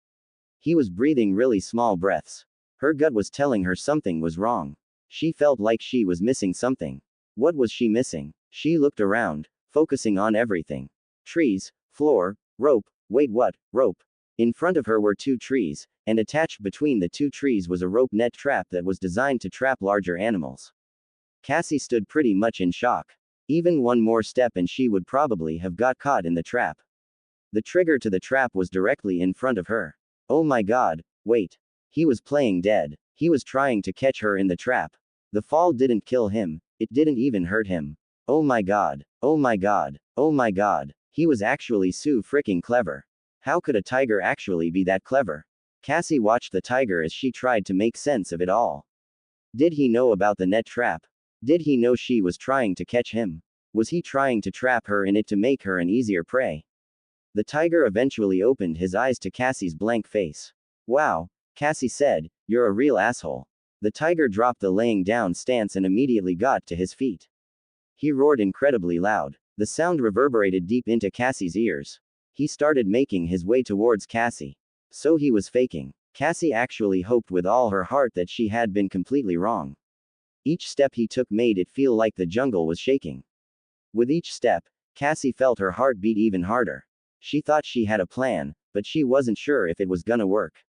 He was breathing really small breaths. Her gut was telling her something was wrong. She felt like she was missing something. What was she missing? She looked around, focusing on everything. Trees, floor, rope. Wait, what? Rope. In front of her were 2 trees, and attached between the 2 trees was a rope net trap that was designed to trap larger animals. Cassie stood pretty much in shock. Even one more step and she would probably have got caught in the trap. The trigger to the trap was directly in front of her. Oh my god, wait. He was playing dead. He was trying to catch her in the trap. The fall didn't kill him, it didn't even hurt him. Oh my god. He was actually so freaking clever. How could a tiger actually be that clever? Cassie watched the tiger as she tried to make sense of it all. Did he know about the net trap? Did he know she was trying to catch him? Was he trying to trap her in it to make her an easier prey? The tiger eventually opened his eyes to Cassie's blank face. Wow, Cassie said, "You're a real asshole." The tiger dropped the laying down stance and immediately got to his feet. He roared incredibly loud. The sound reverberated deep into Cassie's ears. He started making his way towards Cassie. So he was faking. Cassie actually hoped with all her heart that she had been completely wrong. Each step he took made it feel like the jungle was shaking. With each step, Cassie felt her heart beat even harder. She thought she had a plan, but she wasn't sure if it was gonna work.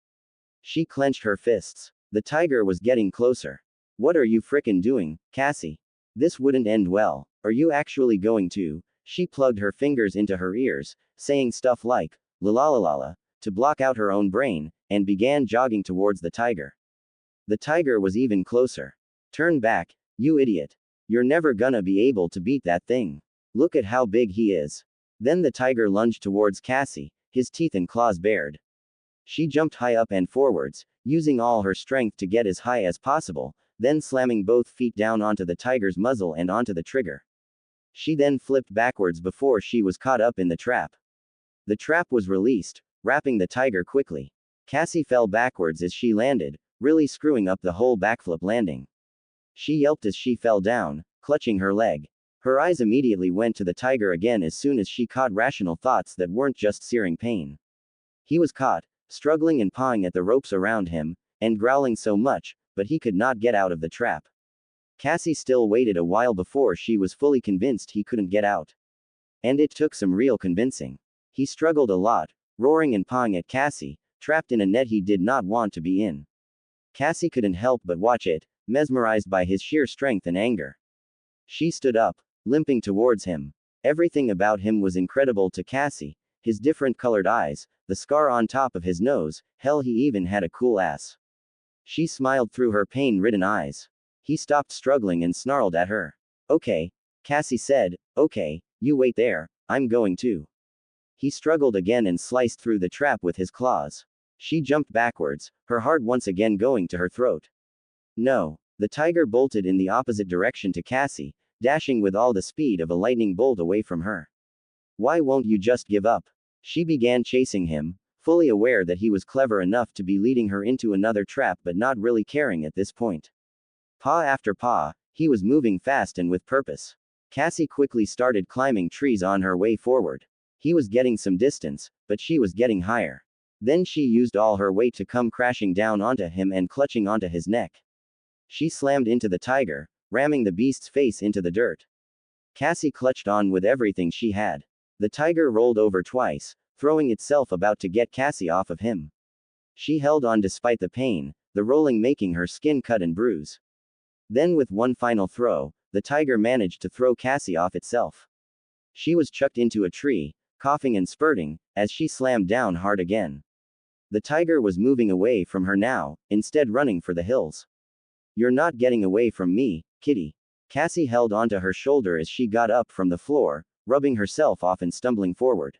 She clenched her fists. The tiger was getting closer. "What are you frickin' doing, Cassie? This wouldn't end well. Are you actually going to?" She plugged her fingers into her ears, saying stuff like, "la la la la la," to block out her own brain, and began jogging towards the tiger. The tiger was even closer. "Turn back, you idiot. You're never gonna be able to beat that thing. Look at how big he is." Then the tiger lunged towards Cassie, his teeth and claws bared. She jumped high up and forwards, using all her strength to get as high as possible, then slamming both feet down onto the tiger's muzzle and onto the trigger. She then flipped backwards before she was caught up in the trap. The trap was released, wrapping the tiger quickly. Cassie fell backwards as she landed, really screwing up the whole backflip landing. She yelped as she fell down, clutching her leg. Her eyes immediately went to the tiger again as soon as she caught rational thoughts that weren't just searing pain. He was caught, struggling and pawing at the ropes around him, and growling so much, but he could not get out of the trap. Cassie still waited a while before she was fully convinced he couldn't get out. And it took some real convincing. He struggled a lot, roaring and pawing at Cassie, trapped in a net he did not want to be in. Cassie couldn't help but watch it, mesmerized by his sheer strength and anger. She stood up, limping towards him. Everything about him was incredible to Cassie. His different colored eyes, the scar on top of his nose, hell, he even had a cool ass. She smiled through her pain-ridden eyes. He stopped struggling and snarled at her. "Okay," Cassie said, "okay, you wait there, I'm going to." He struggled again and sliced through the trap with his claws. She jumped backwards, her heart once again going to her throat. No. The tiger bolted in the opposite direction to Cassie, dashing with all the speed of a lightning bolt away from her. "Why won't you just give up?" She began chasing him, fully aware that he was clever enough to be leading her into another trap but not really caring at this point. Paw after paw, he was moving fast and with purpose. Cassie quickly started climbing trees on her way forward. He was getting some distance, but she was getting higher. Then she used all her weight to come crashing down onto him and clutching onto his neck. She slammed into the tiger, ramming the beast's face into the dirt. Cassie clutched on with everything she had. The tiger rolled over twice, throwing itself about to get Cassie off of him. She held on despite the pain, the rolling making her skin cut and bruise. Then with one final throw, the tiger managed to throw Cassie off itself. She was chucked into a tree, coughing and spurting, as she slammed down hard again. The tiger was moving away from her now, instead running for the hills. "You're not getting away from me, kitty." Cassie held onto her shoulder as she got up from the floor, rubbing herself off and stumbling forward.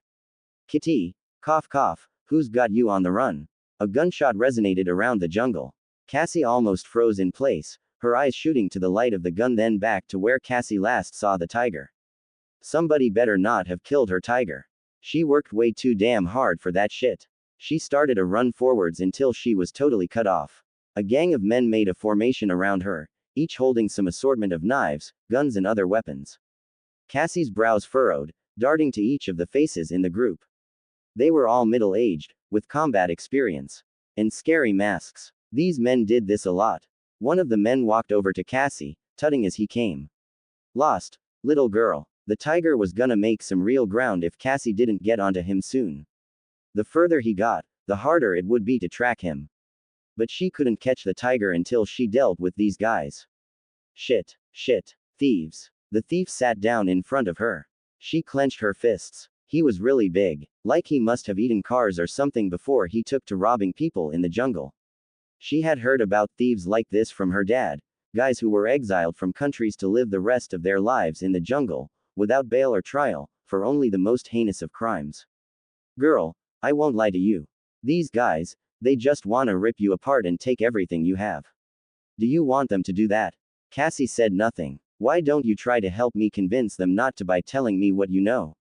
"Kitty, cough cough, who's got you on the run?" A gunshot resonated around the jungle. Cassie almost froze in place, her eyes shooting to the light of the gun then back to where Cassie last saw the tiger. Somebody better not have killed her tiger. She worked way too damn hard for that shit. She started a run forwards until she was totally cut off. A gang of men made a formation around her, each holding some assortment of knives, guns and other weapons. Cassie's brows furrowed, darting to each of the faces in the group. They were all middle-aged, with combat experience. And scary masks. These men did this a lot. One of the men walked over to Cassie, tutting as he came. "Lost, little girl." The tiger was gonna make some real ground if Cassie didn't get onto him soon. The further he got, the harder it would be to track him. But she couldn't catch the tiger until she dealt with these guys. Shit. Thieves. The thief sat down in front of her. She clenched her fists. He was really big, like he must have eaten cars or something before he took to robbing people in the jungle. She had heard about thieves like this from her dad, guys who were exiled from countries to live the rest of their lives in the jungle, without bail or trial, for only the most heinous of crimes. "Girl, I won't lie to you. These guys, they just wanna rip you apart and take everything you have. Do you want them to do that?" Cassie said nothing. "Why don't you try to help me convince them not to by telling me what you know?"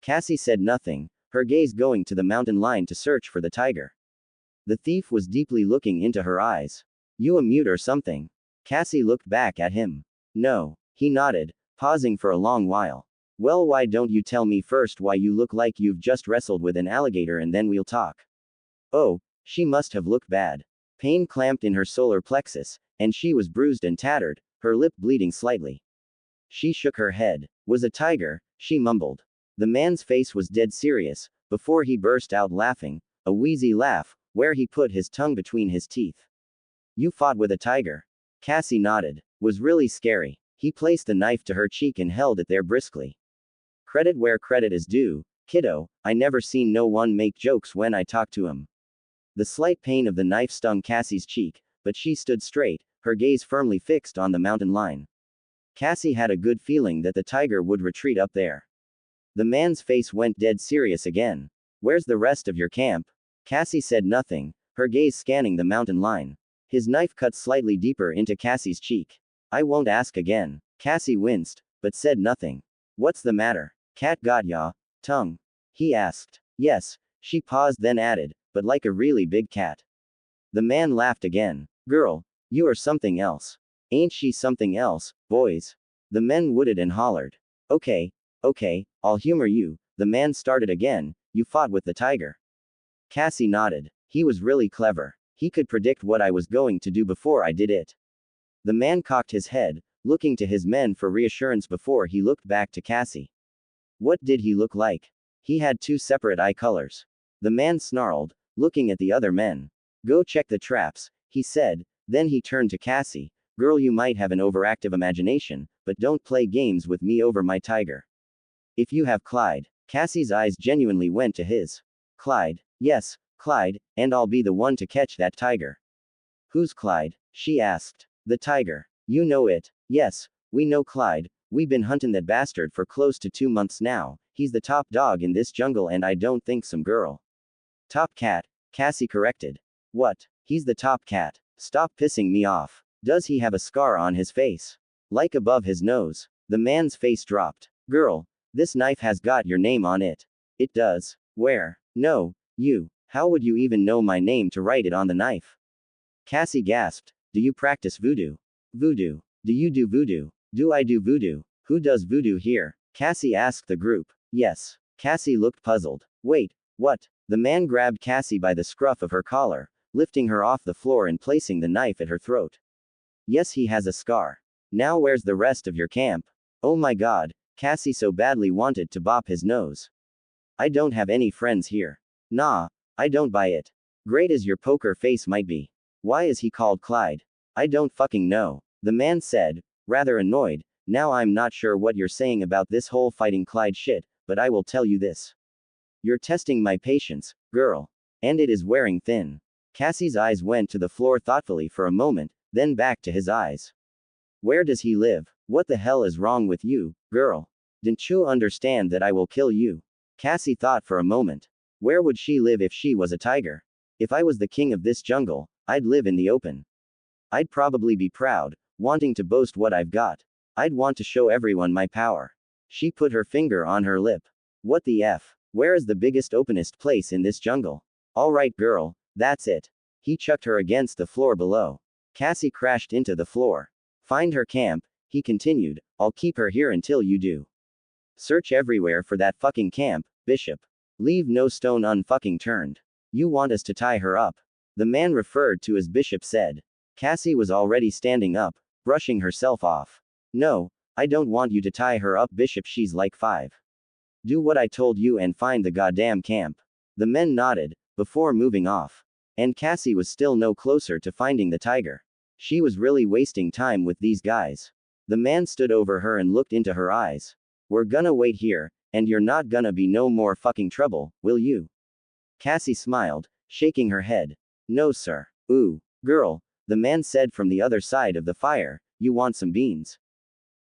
Cassie said nothing, her gaze going to the mountain line to search for the tiger. The thief was deeply looking into her eyes. You a mute or something? Cassie looked back at him. No. He nodded, pausing for a long while. Well, why don't you tell me first why you look like you've just wrestled with an alligator and then we'll talk. Oh, she must have looked bad. Pain clamped in her solar plexus, and she was bruised and tattered, her lip bleeding slightly. She shook her head. Was a tiger, she mumbled. The man's face was dead serious, before he burst out laughing, a wheezy laugh, where he put his tongue between his teeth. You fought with a tiger? Cassie nodded. Was really scary. He placed the knife to her cheek and held it there briskly. Credit where credit is due, kiddo, I never seen no one make jokes when I talk to him. The slight pain of the knife stung Cassie's cheek, but she stood straight, her gaze firmly fixed on the mountain line. Cassie had a good feeling that the tiger would retreat up there. The man's face went dead serious again. Where's the rest of your camp? Cassie said nothing, her gaze scanning the mountain line. His knife cut slightly deeper into Cassie's cheek. I won't ask again. Cassie winced, but said nothing. What's the matter? Cat got ya, tongue? He asked. Yes, she paused then added, but like a really big cat. The man laughed again. Girl, you are something else. Ain't she something else, boys? The men wooded and hollered. Okay, I'll humor you. The man started again. You fought with the tiger. Cassie nodded. He was really clever. He could predict what I was going to do before I did it. The man cocked his head, looking to his men for reassurance before he looked back to Cassie. What did he look like? He had two separate eye colors. The man snarled, looking at the other men. Go check the traps, he said, then he turned to Cassie. Girl, you might have an overactive imagination, but don't play games with me over my tiger. If you have Clyde. Cassie's eyes genuinely went to his. Clyde? Yes, Clyde, and I'll be the one to catch that tiger. Who's Clyde? She asked. The tiger. You know it. Yes, we know Clyde. We've been hunting that bastard for close to 2 months now. He's the top dog in this jungle and I don't think some girl. Top cat, Cassie corrected. What? He's the top cat. Stop pissing me off. Does he have a scar on his face? Like above his nose. The man's face dropped. Girl, this knife has got your name on it. It does. Where? No, you. How would you even know my name to write it on the knife? Cassie gasped. Do you practice voodoo? Voodoo. Do you do voodoo? Do I do voodoo? Who does voodoo here? Cassie asked the group. Yes. Cassie looked puzzled. Wait, what? The man grabbed Cassie by the scruff of her collar, lifting her off the floor and placing the knife at her throat. Yes, he has a scar. Now where's the rest of your camp? Oh my god, Cassie so badly wanted to bop his nose. I don't have any friends here. Nah, I don't buy it. Great as your poker face might be. Why is he called Clyde? I don't fucking know. The man said, rather annoyed. Now I'm not sure what you're saying about this whole fighting Clyde shit, but I will tell you this. You're testing my patience, girl. And it is wearing thin. Cassie's eyes went to the floor thoughtfully for a moment, then back to his eyes. Where does he live? What the hell is wrong with you, girl? Didn't you understand that I will kill you? Cassie thought for a moment. Where would she live if she was a tiger? If I was the king of this jungle, I'd live in the open. I'd probably be proud, wanting to boast what I've got. I'd want to show everyone my power. She put her finger on her lip. What the F? Where is the biggest openest place in this jungle? Alright girl, that's it. He chucked her against the floor below. Cassie crashed into the floor. Find her camp, he continued, I'll keep her here until you do. Search everywhere for that fucking camp, Bishop. Leave no stone unfucking turned. You want us to tie her up? The man referred to as Bishop said. Cassie was already standing up, brushing herself off. No, I don't want you to tie her up, Bishop, she's like 5. Do what I told you and find the goddamn camp. The men nodded, before moving off. And Cassie was still no closer to finding the tiger. She was really wasting time with these guys. The man stood over her and looked into her eyes. We're gonna wait here, and you're not gonna be no more fucking trouble, will you? Cassie smiled, shaking her head. No sir. Ooh, girl, the man said from the other side of the fire, you want some beans?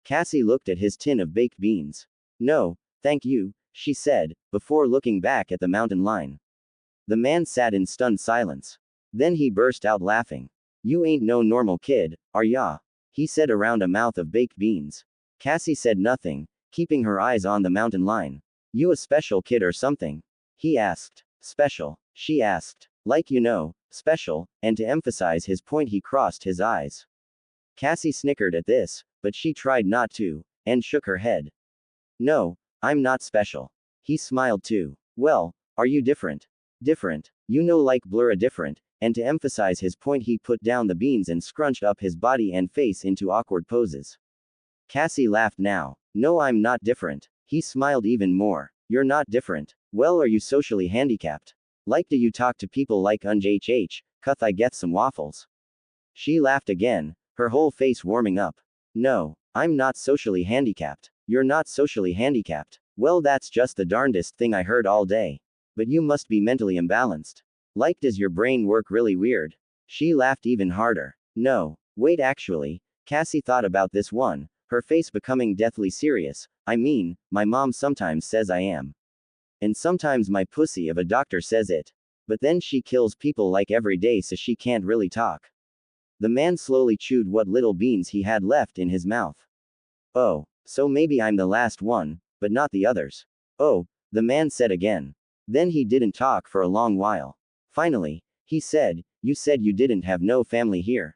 Cassie looked at his tin of baked beans. No, thank you, she said, before looking back at the mountain line. The man sat in stunned silence. Then he burst out laughing. You ain't no normal kid, are ya? He said around a mouth of baked beans. Cassie said nothing, keeping her eyes on the mountain line. You a special kid or something? He asked. Special? She asked. Like you know, special, and to emphasize his point he crossed his eyes. Cassie snickered at this, but she tried not to, and shook her head. No, I'm not special. He smiled too. Well, are you different? Different. You know, like Blur a different, and to emphasize his point he put down the beans and scrunched up his body and face into awkward poses. Cassie laughed now. No, I'm not different. He smiled even more. You're not different. Well, are you socially handicapped? Like, do you talk to people like unjhh, cuth I get some waffles? She laughed again, her whole face warming up. No, I'm not socially handicapped. You're not socially handicapped. Well, that's just the darndest thing I heard all day. But you must be mentally imbalanced. Like, does your brain work really weird? She laughed even harder. No, wait, actually, Cassie thought about this one, her face becoming deathly serious. I mean, my mom sometimes says I am. And sometimes my pussy of a doctor says it. But then she kills people like every day, so she can't really talk. The man slowly chewed what little beans he had left in his mouth. Oh, so maybe I'm the last one, but not the others. Oh, the man said again. Then he didn't talk for a long while. Finally, he said, you said you didn't have no family here.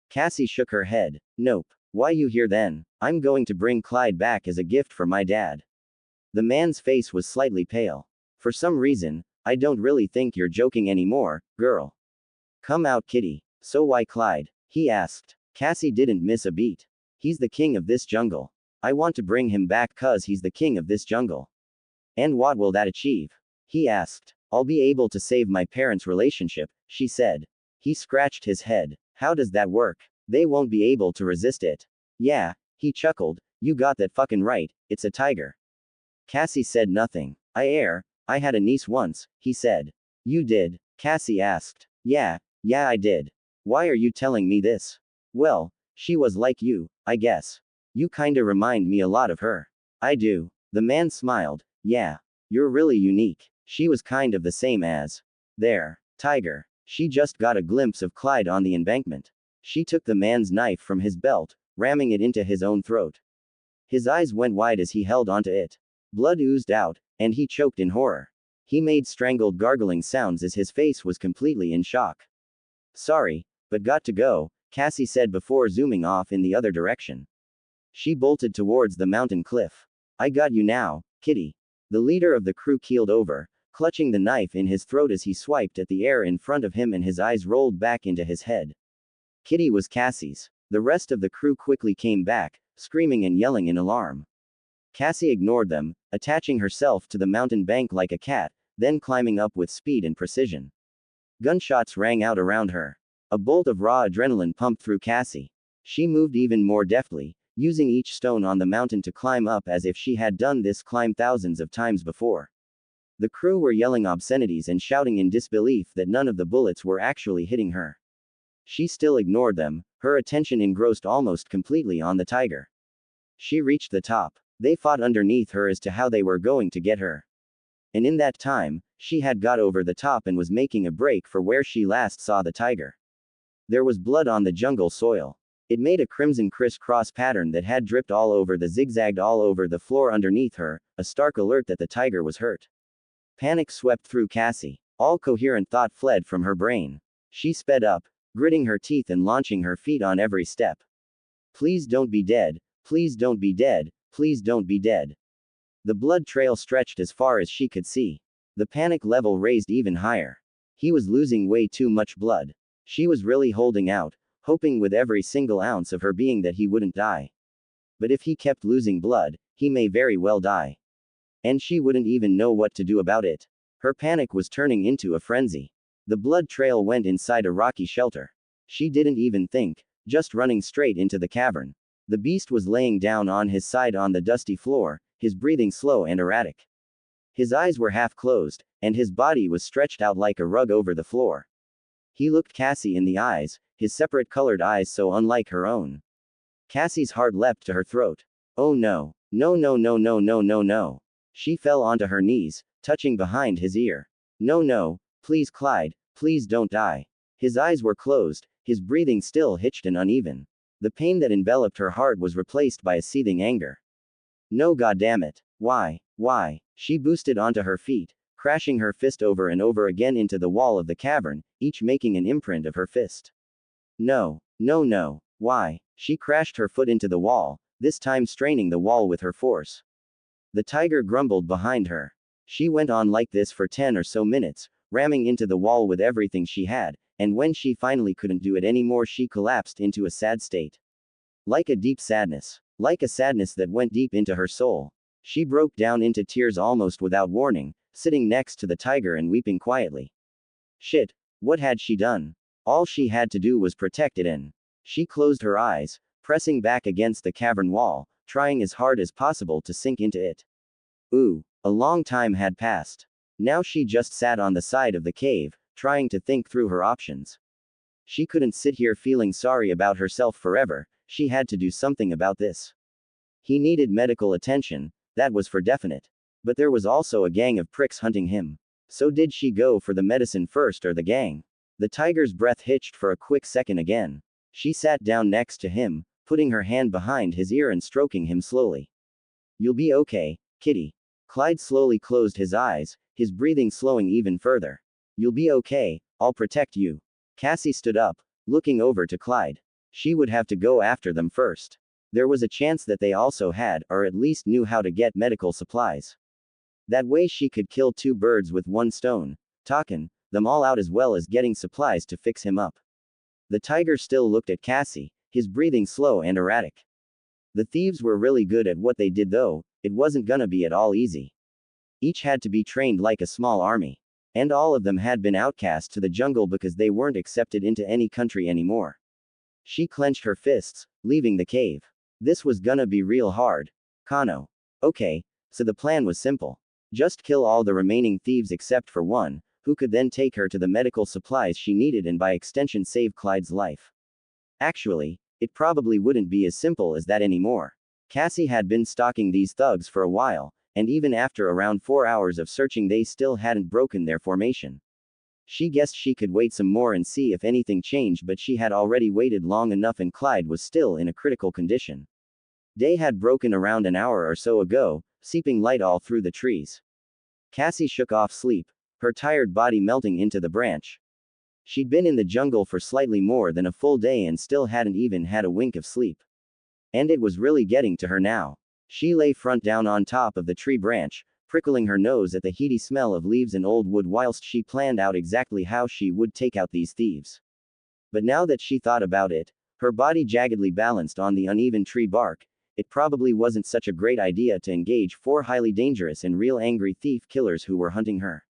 Cassie shook her head. Nope. Why you here then? I'm going to bring Clyde back as a gift for my dad. The man's face was slightly pale. For some reason, I don't really think you're joking anymore, girl. Come out, kitty. So why Clyde? He asked. Cassie didn't miss a beat. He's the king of this jungle. I want to bring him back 'cause he's the king of this jungle. And what will that achieve? He asked. I'll be able to save my parents' relationship, she said. He scratched his head. How does that work? They won't be able to resist it. Yeah, he chuckled. You got that fucking right, it's a tiger. Cassie said nothing. I had a niece once, he said. You did? Cassie asked. Yeah, I did. Why are you telling me this? Well, she was like you, I guess. You kinda remind me a lot of her. I do. The man smiled. Yeah. You're really unique. She was kind of the same as. There. Tiger. She just got a glimpse of Clyde on the embankment. She took the man's knife from his belt, ramming it into his own throat. His eyes went wide as he held onto it. Blood oozed out, and he choked in horror. He made strangled gargling sounds as his face was completely in shock. Sorry, but got to go, Cassie said before zooming off in the other direction. She bolted towards the mountain cliff. I got you now, kitty. The leader of the crew keeled over, clutching the knife in his throat as he swiped at the air in front of him and his eyes rolled back into his head. Kitty was Cassie's. The rest of the crew quickly came back, screaming and yelling in alarm. Cassie ignored them, attaching herself to the mountain bank like a cat, then climbing up with speed and precision. Gunshots rang out around her. A bolt of raw adrenaline pumped through Cassie. She moved even more deftly, using each stone on the mountain to climb up as if she had done this climb thousands of times before. The crew were yelling obscenities and shouting in disbelief that none of the bullets were actually hitting her. She still ignored them, her attention engrossed almost completely on the tiger. She reached the top. They fought underneath her as to how they were going to get her. And in that time, she had got over the top and was making a break for where she last saw the tiger. There was blood on the jungle soil. It made a crimson criss-cross pattern that had dripped all over zigzagged all over the floor underneath her, a stark alert that the tiger was hurt. Panic swept through Cassie. All coherent thought fled from her brain. She sped up, gritting her teeth and launching her feet on every step. Please don't be dead. Please don't be dead. Please don't be dead. The blood trail stretched as far as she could see. The panic level raised even higher. He was losing way too much blood. She was really holding out, hoping with every single ounce of her being that he wouldn't die. But if he kept losing blood, he may very well die. And she wouldn't even know what to do about it. Her panic was turning into a frenzy. The blood trail went inside a rocky shelter. She didn't even think, just running straight into the cavern. The beast was laying down on his side on the dusty floor, his breathing slow and erratic. His eyes were half closed, and his body was stretched out like a rug over the floor. He looked Cassie in the eyes, his separate colored eyes so unlike her own. Cassie's heart leapt to her throat. Oh no. No no no no no no no. She fell onto her knees, touching behind his ear. No, please Clyde, please don't die. His eyes were closed, his breathing still hitched and uneven. The pain that enveloped her heart was replaced by a seething anger. No, goddamn it. Why? She boosted onto her feet, crashing her fist over and over again into the wall of the cavern, each making an imprint of her fist. No, no, no. Why? She crashed her foot into the wall, this time straining the wall with her force. The tiger grumbled behind her. She went on like this for 10 or so minutes, ramming into the wall with everything she had, and when she finally couldn't do it anymore, she collapsed into a sad state. Like a deep sadness. Like a sadness that went deep into her soul. She broke down into tears almost without warning, sitting next to the tiger and weeping quietly. Shit, what had she done? All she had to do was protect it and. She closed her eyes, pressing back against the cavern wall, trying as hard as possible to sink into it. Ooh, a long time had passed. Now she just sat on the side of the cave, trying to think through her options. She couldn't sit here feeling sorry about herself forever, she had to do something about this. He needed medical attention, that was for definite. But there was also a gang of pricks hunting him. So did she go for the medicine first or the gang? The tiger's breath hitched for a quick second again. She sat down next to him, putting her hand behind his ear and stroking him slowly. You'll be okay, kitty. Clyde slowly closed his eyes, his breathing slowing even further. You'll be okay, I'll protect you. Cassie stood up, looking over to Clyde. She would have to go after them first. There was a chance that they also had, or at least knew how to get medical supplies. That way she could kill 2 birds with 1 stone, talking them all out as well as getting supplies to fix him up. The tiger still looked at Cassie, his breathing slow and erratic. The thieves were really good at what they did though, it wasn't gonna be at all easy. Each had to be trained like a small army. And all of them had been outcast to the jungle because they weren't accepted into any country anymore. She clenched her fists, leaving the cave. This was gonna be real hard. Kano. Okay, so the plan was simple. Just kill all the remaining thieves except for one, who could then take her to the medical supplies she needed and by extension save Clyde's life. Actually, it probably wouldn't be as simple as that anymore. Cassie had been stalking these thugs for a while, and even after around 4 hours of searching they still hadn't broken their formation. She guessed she could wait some more and see if anything changed, but she had already waited long enough and Clyde was still in a critical condition. Day had broken around an hour or so ago, seeping light all through the trees. Cassie shook off sleep, her tired body melting into the branch. She'd been in the jungle for slightly more than a full day and still hadn't even had a wink of sleep. And it was really getting to her now. She lay front down on top of the tree branch, prickling her nose at the heady smell of leaves and old wood whilst she planned out exactly how she would take out these thieves. But now that she thought about it, her body jaggedly balanced on the uneven tree bark, it probably wasn't such a great idea to engage 4 highly dangerous and real angry thief killers who were hunting her.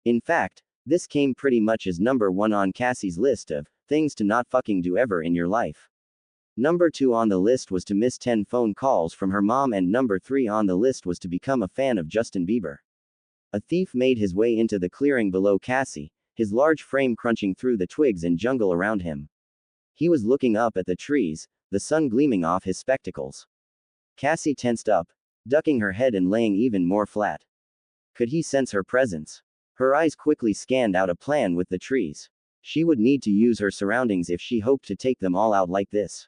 In fact, this came pretty much as number 1 on Cassie's list of things to not fucking do ever in your life. Number 2 on the list was to miss 10 phone calls from her mom, and number 3 on the list was to become a fan of Justin Bieber. A thief made his way into the clearing below Cassie, his large frame crunching through the twigs and jungle around him. He was looking up at the trees, the sun gleaming off his spectacles. Cassie tensed up, ducking her head and laying even more flat. Could he sense her presence? Her eyes quickly scanned out a plan with the trees. She would need to use her surroundings if she hoped to take them all out like this.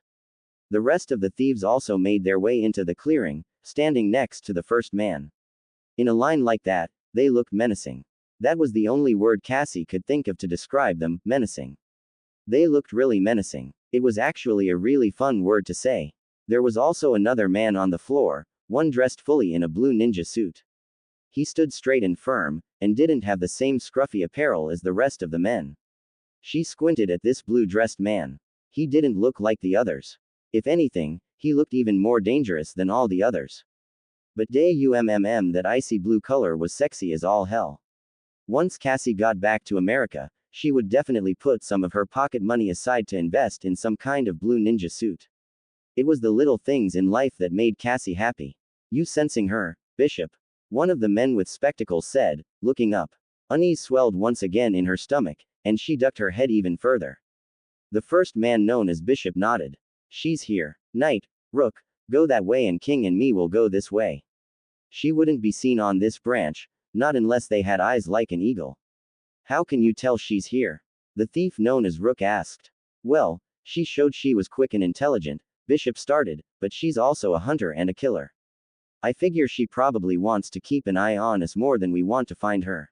The rest of the thieves also made their way into the clearing, standing next to the first man. In a line like that, they looked menacing. That was the only word Cassie could think of to describe them, menacing. They looked really menacing. It was actually a really fun word to say. There was also another man on the floor, one dressed fully in a blue ninja suit. He stood straight and firm, and didn't have the same scruffy apparel as the rest of the men. She squinted at this blue-dressed man. He didn't look like the others. If anything, he looked even more dangerous than all the others. But that icy blue color was sexy as all hell. Once Cassie got back to America, she would definitely put some of her pocket money aside to invest in some kind of blue ninja suit. It was the little things in life that made Cassie happy. You sensing her, Bishop? One of the men with spectacles said, looking up. Unease swelled once again in her stomach, and she ducked her head even further. The first man, known as Bishop, nodded. She's here. Knight, Rook, go that way and King and me will go this way. She wouldn't be seen on this branch, not unless they had eyes like an eagle. How can you tell she's here? The thief known as Rook asked. Well, she showed she was quick and intelligent, Bishop started, but she's also a hunter and a killer. I figure she probably wants to keep an eye on us more than we want to find her.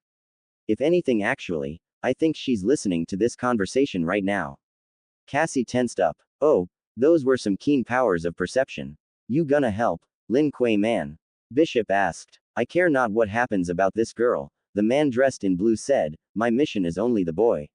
If anything actually, I think she's listening to this conversation right now. Cassie tensed up. Oh, those were some keen powers of perception. You gonna help, Lin Kuei man? Bishop asked. I care not what happens about this girl, the man dressed in blue said, my mission is only the boy.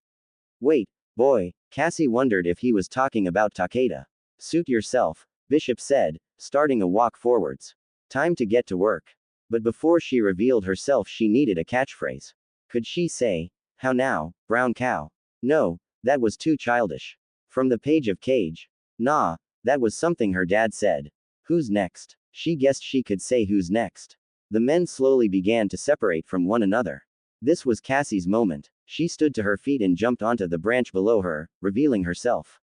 Wait, boy, Cassie wondered if he was talking about Takeda. Suit yourself, Bishop said, starting a walk forwards. Time to get to work. But before she revealed herself, she needed a catchphrase. Could she say, how now, brown cow? No, that was too childish. From the page of Cage. Nah, that was something her dad said. Who's next? She guessed she could say who's next. The men slowly began to separate from one another. This was Cassie's moment. She stood to her feet and jumped onto the branch below her, revealing herself.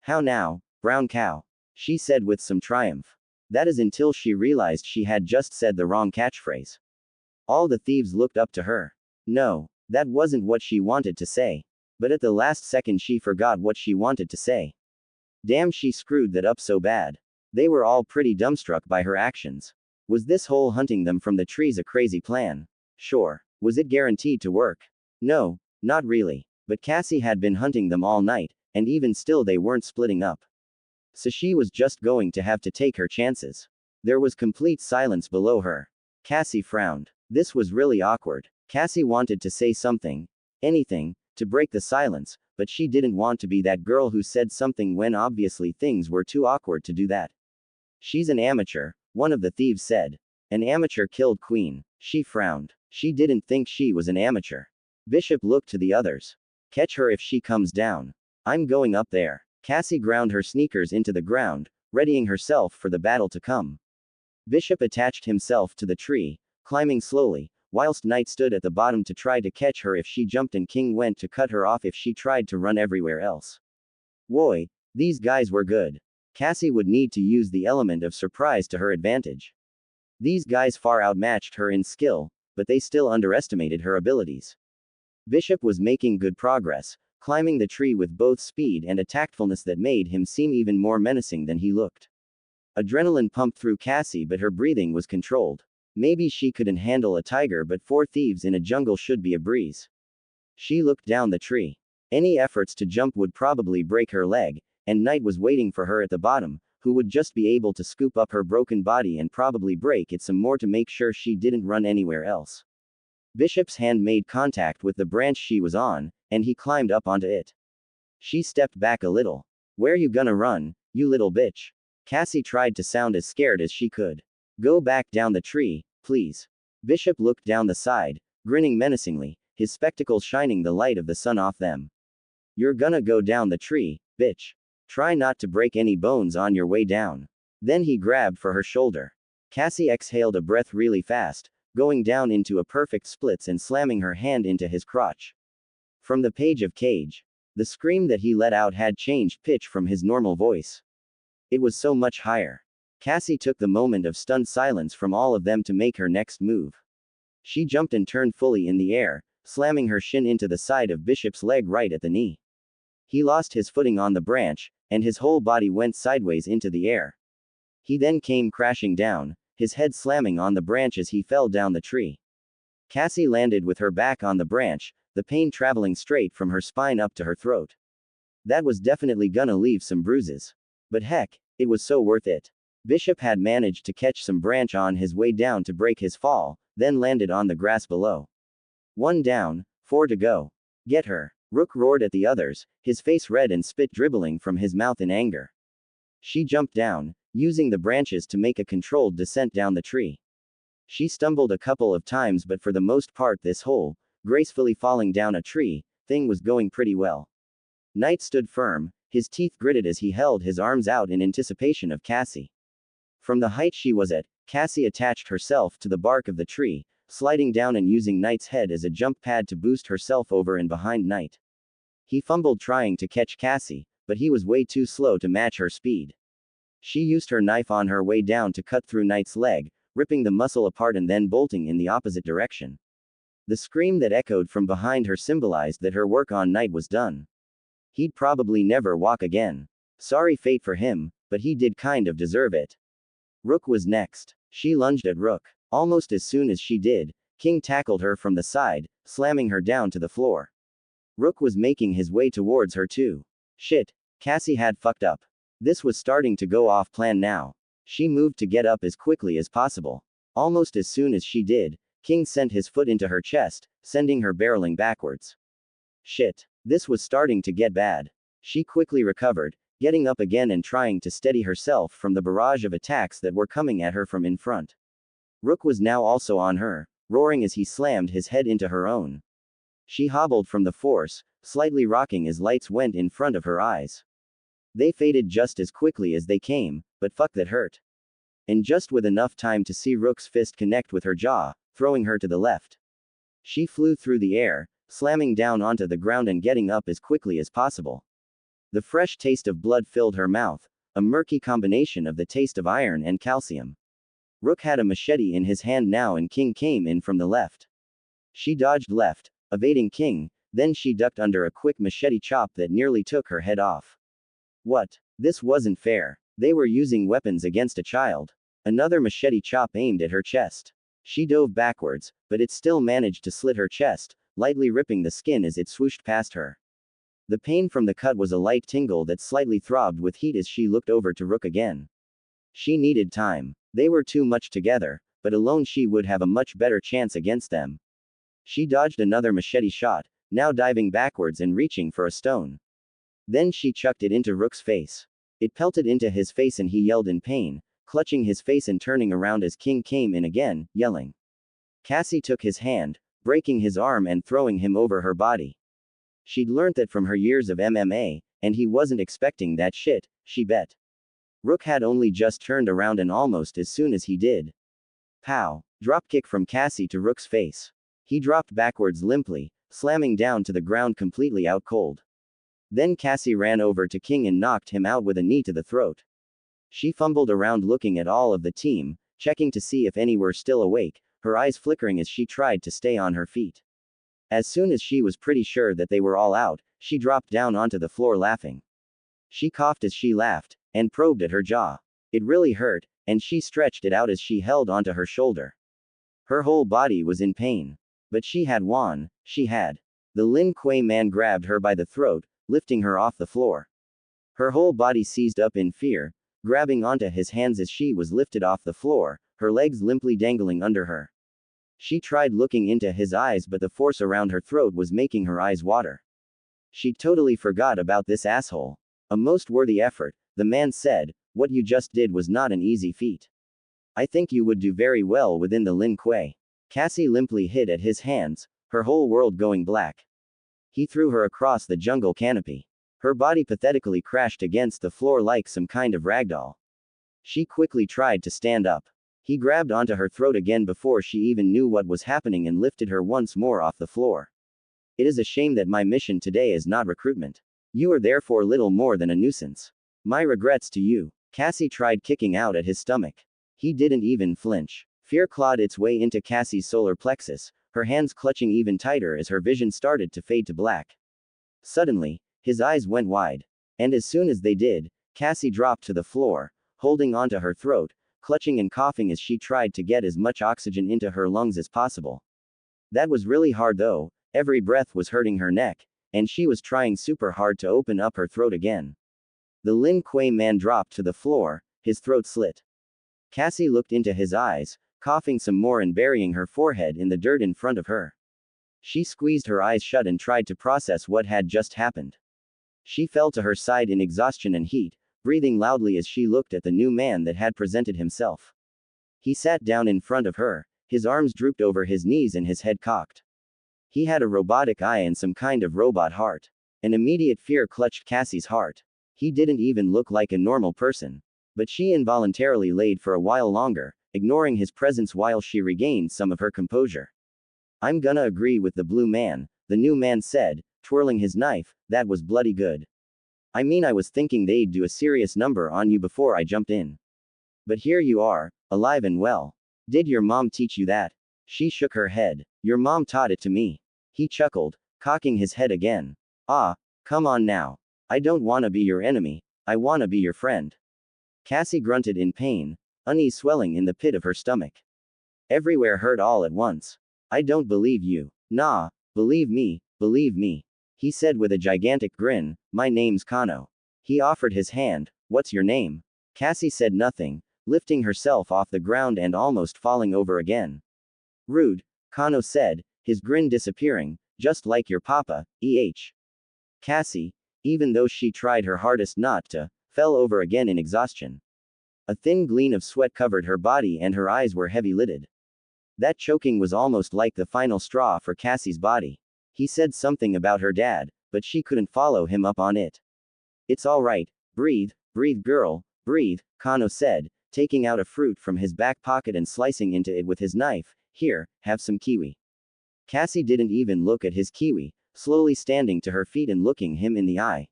How now, brown cow? She said with some triumph. That is until she realized she had just said the wrong catchphrase. All the thieves looked up to her. No, that wasn't what she wanted to say. But at the last second she forgot what she wanted to say. Damn, she screwed that up so bad. They were all pretty dumbstruck by her actions. Was this whole hunting them from the trees a crazy plan? Sure. Was it guaranteed to work? No, not really. But Cassie had been hunting them all night, and even still they weren't splitting up. So she was just going to have to take her chances. There was complete silence below her. Cassie frowned. This was really awkward. Cassie wanted to say something. Anything, to break the silence, but she didn't want to be that girl who said something when obviously things were too awkward to do that. She's an amateur, one of the thieves said. An amateur killed Queen. She frowned. She didn't think she was an amateur. Bishop looked to the others. Catch her if she comes down. I'm going up there. Cassie ground her sneakers into the ground, readying herself for the battle to come. Bishop attached himself to the tree, climbing slowly, whilst Knight stood at the bottom to try to catch her if she jumped and King went to cut her off if she tried to run everywhere else. Woy, these guys were good. Cassie would need to use the element of surprise to her advantage. These guys far outmatched her in skill, but they still underestimated her abilities. Bishop was making good progress, climbing the tree with both speed and a tactfulness that made him seem even more menacing than he looked. Adrenaline pumped through Cassie, but her breathing was controlled. Maybe she couldn't handle a tiger, but 4 thieves in a jungle should be a breeze. She looked down the tree. Any efforts to jump would probably break her leg, and Knight was waiting for her at the bottom, who would just be able to scoop up her broken body and probably break it some more to make sure she didn't run anywhere else. Bishop's hand made contact with the branch she was on, and he climbed up onto it. She stepped back a little. Where you gonna run, you little bitch? Cassie tried to sound as scared as she could. Go back down the tree, please. Bishop looked down the side, grinning menacingly, his spectacles shining the light of the sun off them. You're gonna go down the tree, bitch. Try not to break any bones on your way down. Then he grabbed for her shoulder. Cassie exhaled a breath really fast, going down into a perfect splits and slamming her hand into his crotch. From the page of Cage. The scream that he let out had changed pitch from his normal voice. It was so much higher. Cassie took the moment of stunned silence from all of them to make her next move. She jumped and turned fully in the air, slamming her shin into the side of Bishop's leg right at the knee. He lost his footing on the branch, and his whole body went sideways into the air. He then came crashing down, his head slamming on the branch as he fell down the tree. Cassie landed with her back on the branch, the pain traveling straight from her spine up to her throat. That was definitely gonna leave some bruises. But heck, it was so worth it. Bishop had managed to catch some branch on his way down to break his fall, then landed on the grass below. 1 down, 4 to go. Get her. Rook roared at the others, his face red and spit dribbling from his mouth in anger. She jumped down, using the branches to make a controlled descent down the tree. She stumbled a couple of times, but for the most part this whole, gracefully falling down a tree, thing was going pretty well. Knight stood firm, his teeth gritted as he held his arms out in anticipation of Cassie. From the height she was at, Cassie attached herself to the bark of the tree, sliding down and using Knight's head as a jump pad to boost herself over and behind Knight. He fumbled trying to catch Cassie, but he was way too slow to match her speed. She used her knife on her way down to cut through Knight's leg, ripping the muscle apart and then bolting in the opposite direction. The scream that echoed from behind her symbolized that her work on Knight was done. He'd probably never walk again. Sorry fate for him, but he did kind of deserve it. Rook was next. She lunged at Rook. Almost as soon as she did, King tackled her from the side, slamming her down to the floor. Rook was making his way towards her too. Shit. Cassie had fucked up. This was starting to go off plan now. She moved to get up as quickly as possible. Almost as soon as she did, King sent his foot into her chest, sending her barreling backwards. Shit. This was starting to get bad. She quickly recovered, getting up again and trying to steady herself from the barrage of attacks that were coming at her from in front. Rook was now also on her, roaring as he slammed his head into her own. She hobbled from the force, slightly rocking as lights went in front of her eyes. They faded just as quickly as they came, but fuck that hurt. And just with enough time to see Rook's fist connect with her jaw, throwing her to the left. She flew through the air, slamming down onto the ground and getting up as quickly as possible. The fresh taste of blood filled her mouth, a murky combination of the taste of iron and calcium. Rook had a machete in his hand now and King came in from the left. She dodged left, evading King, then she ducked under a quick machete chop that nearly took her head off. What? This wasn't fair. They were using weapons against a child. Another machete chop aimed at her chest. She dove backwards, but it still managed to slit her chest, lightly ripping the skin as it swooshed past her. The pain from the cut was a light tingle that slightly throbbed with heat as she looked over to Rook again. She needed time. They were too much together, but alone she would have a much better chance against them. She dodged another machete shot, now diving backwards and reaching for a stone. Then she chucked it into Rook's face. It pelted into his face and he yelled in pain, clutching his face and turning around as King came in again, yelling. Cassie took his hand, breaking his arm and throwing him over her body. She'd learnt that from her years of MMA, and he wasn't expecting that shit, she bet. Rook had only just turned around and almost as soon as he did. Pow! Dropkick from Cassie to Rook's face. He dropped backwards limply, slamming down to the ground completely out cold. Then Cassie ran over to King and knocked him out with a knee to the throat. She fumbled around looking at all of the team, checking to see if any were still awake, her eyes flickering as she tried to stay on her feet. As soon as she was pretty sure that they were all out, she dropped down onto the floor laughing. She coughed as she laughed, and probed at her jaw. It really hurt, and she stretched it out as she held onto her shoulder. Her whole body was in pain. But she had won, she had. The Lin Kuei man grabbed her by the throat, lifting her off the floor. Her whole body seized up in fear, grabbing onto his hands as she was lifted off the floor, her legs limply dangling under her. She tried looking into his eyes but the force around her throat was making her eyes water. She totally forgot about this asshole. A most worthy effort, the man said, what you just did was not an easy feat. I think you would do very well within the Lin Kuei. Cassie limply hid at his hands, her whole world going black. He threw her across the jungle canopy. Her body pathetically crashed against the floor like some kind of ragdoll. She quickly tried to stand up. He grabbed onto her throat again before she even knew what was happening and lifted her once more off the floor. It is a shame that my mission today is not recruitment. You are therefore little more than a nuisance. My regrets to you. Cassie tried kicking out at his stomach. He didn't even flinch. Fear clawed its way into Cassie's solar plexus, her hands clutching even tighter as her vision started to fade to black. Suddenly, his eyes went wide. And as soon as they did, Cassie dropped to the floor, holding onto her throat, clutching and coughing as she tried to get as much oxygen into her lungs as possible. That was really hard though, every breath was hurting her neck, and she was trying super hard to open up her throat again. The Lin Kuei man dropped to the floor, his throat slit. Cassie looked into his eyes, coughing some more and burying her forehead in the dirt in front of her. She squeezed her eyes shut and tried to process what had just happened. She fell to her side in exhaustion and heat, breathing loudly as she looked at the new man that had presented himself. He sat down in front of her, his arms drooped over his knees and his head cocked. He had a robotic eye and some kind of robot heart. An immediate fear clutched Cassie's heart. He didn't even look like a normal person. But she involuntarily laid for a while longer, ignoring his presence while she regained some of her composure. I'm gonna agree with the blue man, the new man said, twirling his knife, that was bloody good. I mean I was thinking they'd do a serious number on you before I jumped in. But here you are, alive and well. Did your mom teach you that? She shook her head. Your mom taught it to me. He chuckled, cocking his head again. Ah, come on now. I don't wanna be your enemy, I wanna be your friend. Cassie grunted in pain, unease swelling in the pit of her stomach. Everywhere hurt all at once. I don't believe you. Nah, Believe me. He said with a gigantic grin, my name's Kano. He offered his hand, what's your name? Cassie said nothing, lifting herself off the ground and almost falling over again. Rude, Kano said, his grin disappearing, just like your papa, Cassie, even though she tried her hardest not to, fell over again in exhaustion. A thin gleam of sweat covered her body and her eyes were heavy-lidded. That choking was almost like the final straw for Cassie's body. He said something about her dad, but she couldn't follow him up on it. It's all right, breathe girl, breathe, Kano said, taking out a fruit from his back pocket and slicing into it with his knife. Here, have some kiwi. Cassie didn't even look at his kiwi, slowly standing to her feet and looking him in the eye.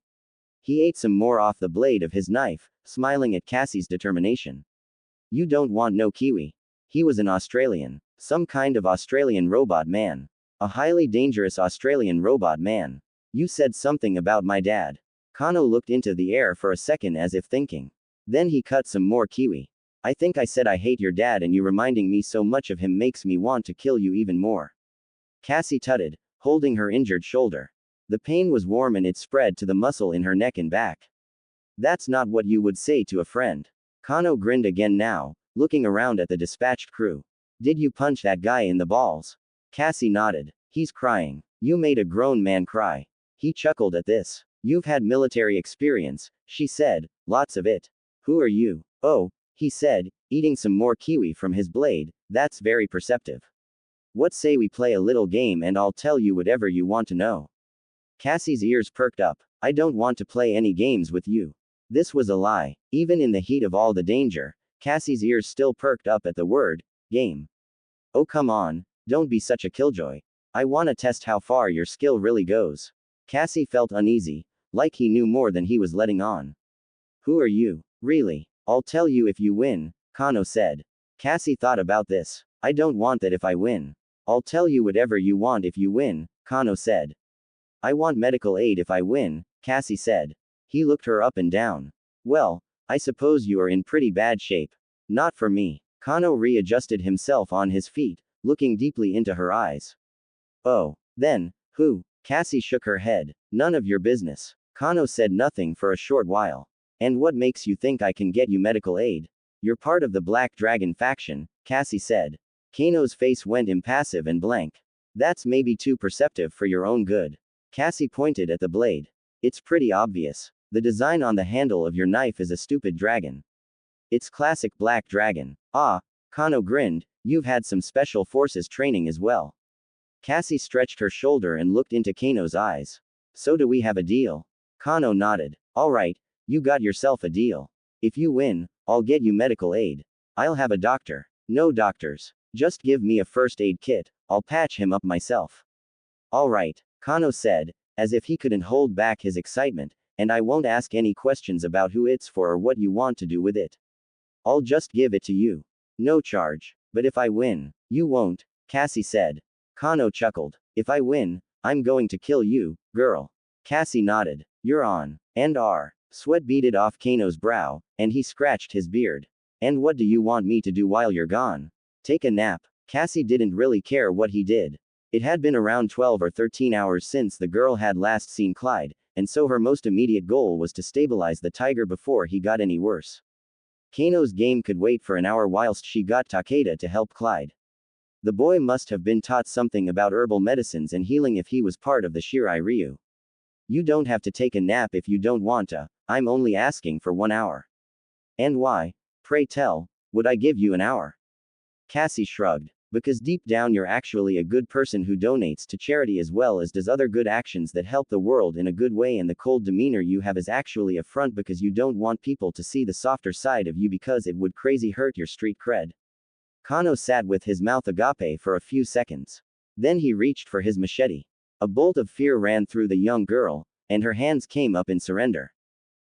He ate some more off the blade of his knife, smiling at Cassie's determination. You don't want no kiwi. He was an Australian. Some kind of Australian robot man. A highly dangerous Australian robot man. You said something about my dad. Kano looked into the air for a second as if thinking. Then he cut some more kiwi. I think I said I hate your dad and you reminding me so much of him makes me want to kill you even more. Cassie tutted, holding her injured shoulder. The pain was warm and it spread to the muscle in her neck and back. That's not what you would say to a friend. Kano grinned again now, looking around at the dispatched crew. Did you punch that guy in the balls? Cassie nodded. He's crying. You made a grown man cry. He chuckled at this. You've had military experience, she said, lots of it. Who are you? Oh, he said, eating some more kiwi from his blade, that's very perceptive. What say we play a little game and I'll tell you whatever you want to know. Cassie's ears perked up. I don't want to play any games with you. This was a lie. Even in the heat of all the danger, Cassie's ears still perked up at the word, game. Oh come on, don't be such a killjoy. I wanna test how far your skill really goes. Cassie felt uneasy, like he knew more than he was letting on. Who are you? Really? I'll tell you if you win, Kano said. Cassie thought about this. I don't want that if I win. I'll tell you whatever you want if you win, Kano said. I want medical aid if I win, Cassie said. He looked her up and down. Well, I suppose you are in pretty bad shape. Not for me. Kano readjusted himself on his feet, looking deeply into her eyes. Oh, then, who? Cassie shook her head. None of your business. Kano said nothing for a short while. And what makes you think I can get you medical aid? You're part of the Black Dragon faction, Cassie said. Kano's face went impassive and blank. That's maybe too perceptive for your own good. Cassie pointed at the blade. It's pretty obvious. The design on the handle of your knife is a stupid dragon. It's classic Black Dragon. Ah, Kano grinned, you've had some special forces training as well. Cassie stretched her shoulder and looked into Kano's eyes. So do we have a deal? Kano nodded. Alright, you got yourself a deal. If you win, I'll get you medical aid. I'll have a doctor. No doctors. Just give me a first aid kit, I'll patch him up myself. Alright, Kano said, as if he couldn't hold back his excitement, and I won't ask any questions about who it's for or what you want to do with it. I'll just give it to you. No charge. But if I win, you won't, Cassie said. Kano chuckled. If I win, I'm going to kill you, girl. Cassie nodded. You're on. And are. Sweat beaded off Kano's brow, and he scratched his beard. And what do you want me to do while you're gone? Take a nap. Cassie didn't really care what he did. It had been around 12 or 13 hours since the girl had last seen Clyde, and so her most immediate goal was to stabilize the tiger before he got any worse. Kano's game could wait for an hour whilst she got Takeda to help Clyde. The boy must have been taught something about herbal medicines and healing if he was part of the Shirai Ryu. You don't have to take a nap if you don't want to, I'm only asking for 1 hour. And why, pray tell, would I give you an hour? Cassie shrugged. Because deep down you're actually a good person who donates to charity as well as does other good actions that help the world in a good way, and the cold demeanor you have is actually a front because you don't want people to see the softer side of you because it would crazy hurt your street cred. Kano sat with his mouth agape for a few seconds. Then he reached for his machete. A bolt of fear ran through the young girl, and her hands came up in surrender.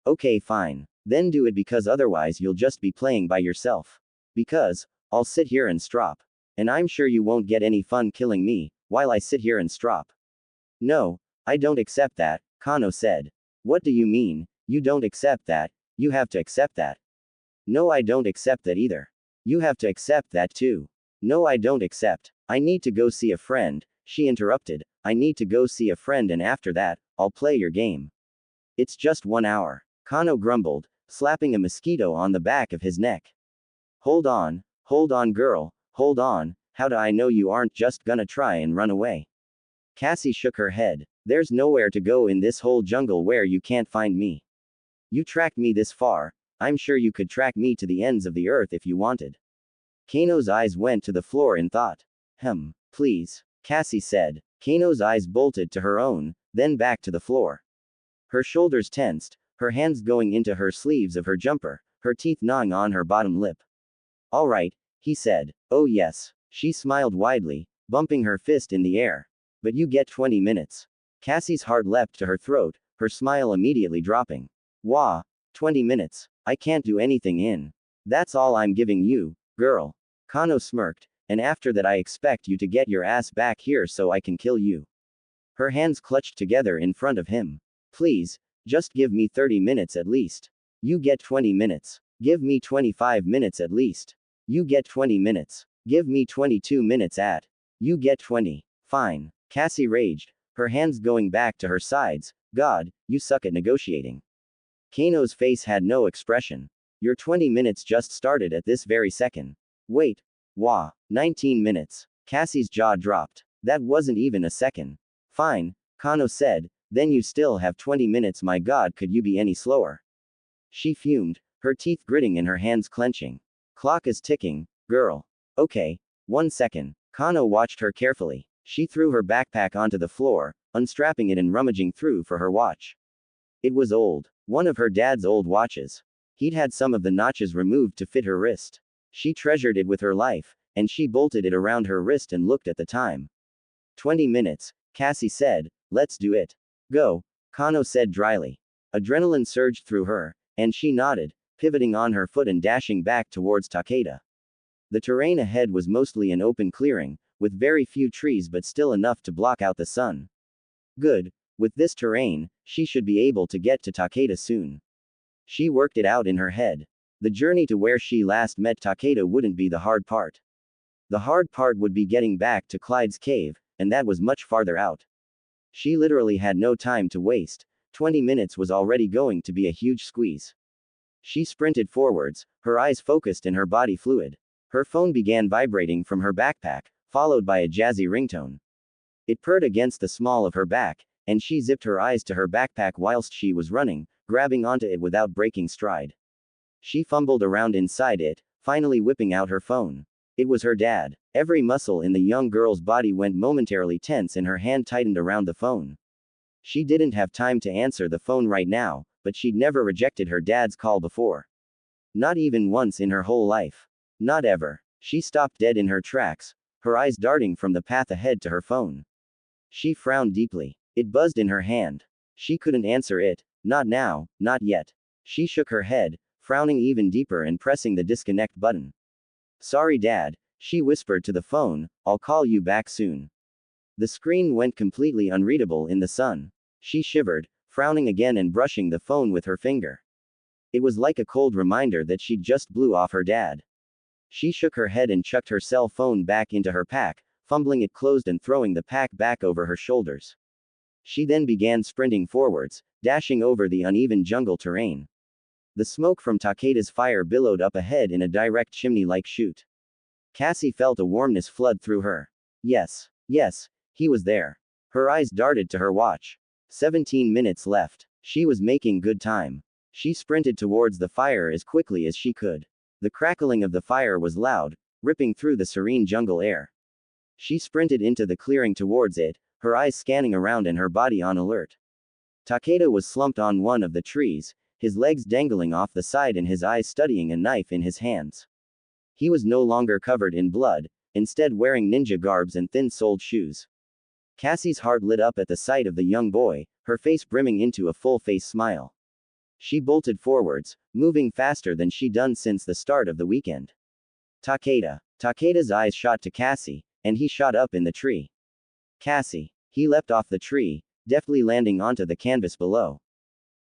Okay fine. Then do it because otherwise you'll just be playing by yourself. Because, I'll sit here and strop. And I'm sure you won't get any fun killing me, while I sit here and strop. No, I don't accept that, Kano said. What do you mean, you don't accept that? You have to accept that. No, I don't accept that either. You have to accept that too. No, I don't accept. I need to go see a friend, she interrupted. I need to go see a friend and after that, I'll play your game. It's just 1 hour. Kano grumbled, slapping a mosquito on the back of his neck. Hold on girl, hold on, how do I know you aren't just gonna try and run away? Cassie shook her head. There's nowhere to go in this whole jungle where you can't find me. You tracked me this far, I'm sure you could track me to the ends of the earth if you wanted. Kano's eyes went to the floor in thought. Please, Cassie said. Kano's eyes bolted to her own, then back to the floor. Her shoulders tensed, her hands going into her sleeves of her jumper, her teeth gnawing on her bottom lip. All right, he said. Oh yes. She smiled widely, bumping her fist in the air. But you get 20 minutes. Cassie's heart leapt to her throat, her smile immediately dropping. Wah, 20 minutes. I can't do anything in. That's all I'm giving you, girl. Kano smirked, and after that I expect you to get your ass back here so I can kill you. Her hands clutched together in front of him. Please, just give me 30 minutes at least. You get 20 minutes. Give me 25 minutes at least. You get 20 minutes. Give me 22 minutes at. You get 20. Fine. Cassie raged, her hands going back to her sides. God, you suck at negotiating. Kano's face had no expression. Your 20 minutes just started at this very second. Wait. Wah. 19 minutes. Cassie's jaw dropped. That wasn't even a second. Fine, Kano said, then you still have 20 minutes. My God, could you be any slower? She fumed, her teeth gritting and her hands clenching. Clock is ticking, girl. Okay. 1 second. Kano watched her carefully. She threw her backpack onto the floor, unstrapping it and rummaging through for her watch. It was old. One of her dad's old watches. He'd had some of the notches removed to fit her wrist. She treasured it with her life, and she bolted it around her wrist and looked at the time. 20 minutes, Cassie said, let's do it. Go, Kano said dryly. Adrenaline surged through her, and she nodded, pivoting on her foot and dashing back towards Takeda. The terrain ahead was mostly an open clearing, with very few trees but still enough to block out the sun. Good, with this terrain, she should be able to get to Takeda soon. She worked it out in her head. The journey to where she last met Takeda wouldn't be the hard part. The hard part would be getting back to Clyde's cave, and that was much farther out. She literally had no time to waste. 20 minutes was already going to be a huge squeeze. She sprinted forwards, her eyes focused and her body fluid. Her phone began vibrating from her backpack, followed by a jazzy ringtone. It purred against the small of her back, and she zipped her eyes to her backpack whilst she was running, grabbing onto it without breaking stride. She fumbled around inside it, finally whipping out her phone. It was her dad. Every muscle in the young girl's body went momentarily tense and her hand tightened around the phone. She didn't have time to answer the phone right now, but she'd never rejected her dad's call before. Not even once in her whole life. Not ever. She stopped dead in her tracks, her eyes darting from the path ahead to her phone. She frowned deeply. It buzzed in her hand. She couldn't answer it. Not now, not yet. She shook her head, frowning even deeper and pressing the disconnect button. Sorry Dad, she whispered to the phone, I'll call you back soon. The screen went completely unreadable in the sun. She shivered, frowning again and brushing the phone with her finger. It was like a cold reminder that she'd just blew off her dad. She shook her head and chucked her cell phone back into her pack, fumbling it closed and throwing the pack back over her shoulders. She then began sprinting forwards, dashing over the uneven jungle terrain. The smoke from Takeda's fire billowed up ahead in a direct chimney-like chute. Cassie felt a warmness flood through her. Yes, he was there. Her eyes darted to her watch. 17 minutes left. She was making good time. She sprinted towards the fire as quickly as she could. The crackling of the fire was loud, ripping through the serene jungle air. She sprinted into the clearing towards it, her eyes scanning around and her body on alert. Takeda was slumped on one of the trees, his legs dangling off the side and his eyes studying a knife in his hands. He was no longer covered in blood, instead wearing ninja garbs and thin-soled shoes. Cassie's heart lit up at the sight of the young boy, her face brimming into a full-face smile. She bolted forwards, moving faster than she'd done since the start of the weekend. Takeda. Takeda's eyes shot to Cassie, and he shot up in the tree. Cassie. He leapt off the tree, deftly landing onto the canvas below.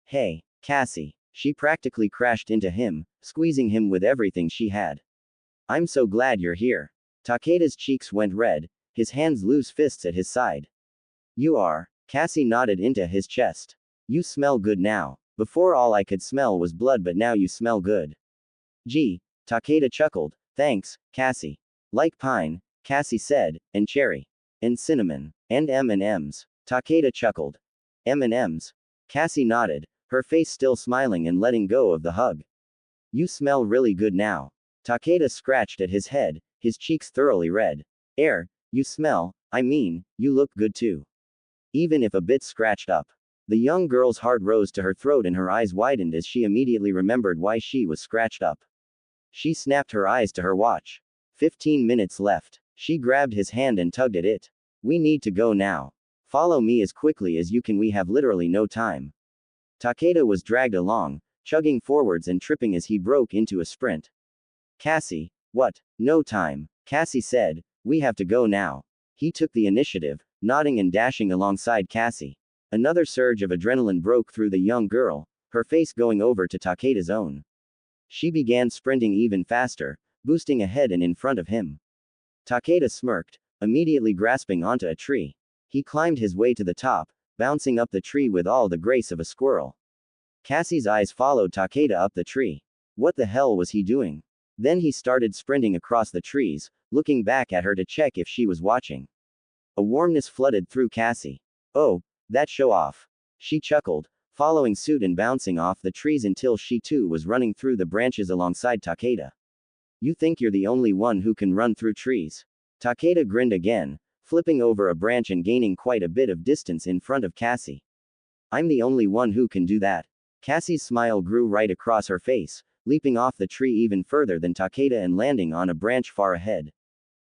Hey, Cassie. She practically crashed into him, squeezing him with everything she had. I'm so glad you're here. Takeda's cheeks went red, his hands loose fists at his side. You are. Cassie nodded into his chest. You smell good now. Before all I could smell was blood, but now you smell good. Gee, Takeda chuckled. Thanks, Cassie. Like pine, Cassie said, and cherry. And cinnamon. And M&Ms. Takeda chuckled. M&Ms. Cassie nodded, her face still smiling and letting go of the hug. You smell really good now. Takeda scratched at his head, his cheeks thoroughly red. You smell, you look good too. Even if a bit scratched up. The young girl's heart rose to her throat and her eyes widened as she immediately remembered why she was scratched up. She snapped her eyes to her watch. 15 minutes left. She grabbed his hand and tugged at it. We need to go now. Follow me as quickly as you can, we have literally no time. Takeda was dragged along, chugging forwards and tripping as he broke into a sprint. Cassie, what? No time, Cassie said, we have to go now. He took the initiative, nodding and dashing alongside Cassie. Another surge of adrenaline broke through the young girl, her face going over to Takeda's own. She began sprinting even faster, boosting ahead and in front of him. Takeda smirked, immediately grasping onto a tree. He climbed his way to the top, bouncing up the tree with all the grace of a squirrel. Cassie's eyes followed Takeda up the tree. What the hell was he doing? Then he started sprinting across the trees, looking back at her to check if she was watching. A warmness flooded through Cassie. Oh, that show off. She chuckled, following suit and bouncing off the trees until she too was running through the branches alongside Takeda. You think you're the only one who can run through trees? Takeda grinned again, flipping over a branch and gaining quite a bit of distance in front of Cassie. I'm the only one who can do that. Cassie's smile grew right across her face, leaping off the tree even further than Takeda and landing on a branch far ahead.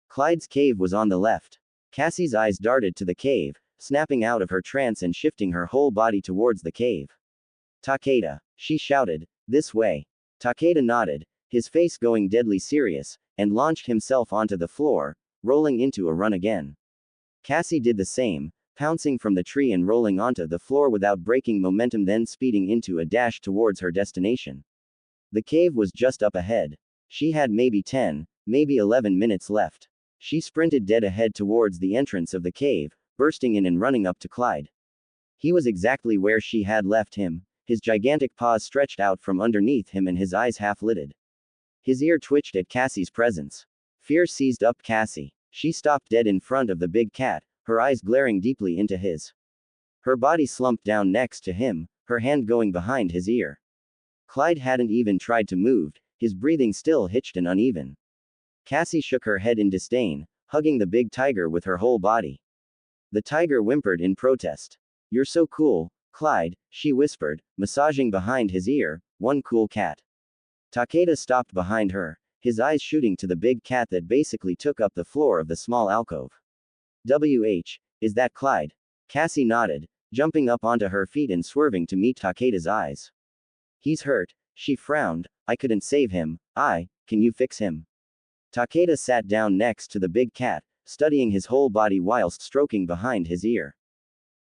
Clyde's cave was on the left. Cassie's eyes darted to the cave, snapping out of her trance and shifting her whole body towards the cave. Takeda, she shouted, this way. Takeda nodded, his face going deadly serious, and launched himself onto the floor, rolling into a run again. Cassie did the same, pouncing from the tree and rolling onto the floor without breaking momentum, then speeding into a dash towards her destination. The cave was just up ahead. She had maybe 10, maybe 11 minutes left. She sprinted dead ahead towards the entrance of the cave, bursting in and running up to Clyde. He was exactly where she had left him, his gigantic paws stretched out from underneath him and his eyes half-lidded. His ear twitched at Cassie's presence. Fear seized up Cassie. She stopped dead in front of the big cat, her eyes glaring deeply into his. Her body slumped down next to him, her hand going behind his ear. Clyde hadn't even tried to move, his breathing still hitched and uneven. Cassie shook her head in disdain, hugging the big tiger with her whole body. The tiger whimpered in protest. You're so cool, Clyde, she whispered, massaging behind his ear, one cool cat. Takeda stopped behind her, his eyes shooting to the big cat that basically took up the floor of the small alcove. Is that Clyde? Cassie nodded, jumping up onto her feet and swerving to meet Takeda's eyes. He's hurt, she frowned, I couldn't save him, can you fix him? Takeda sat down next to the big cat, studying his whole body whilst stroking behind his ear.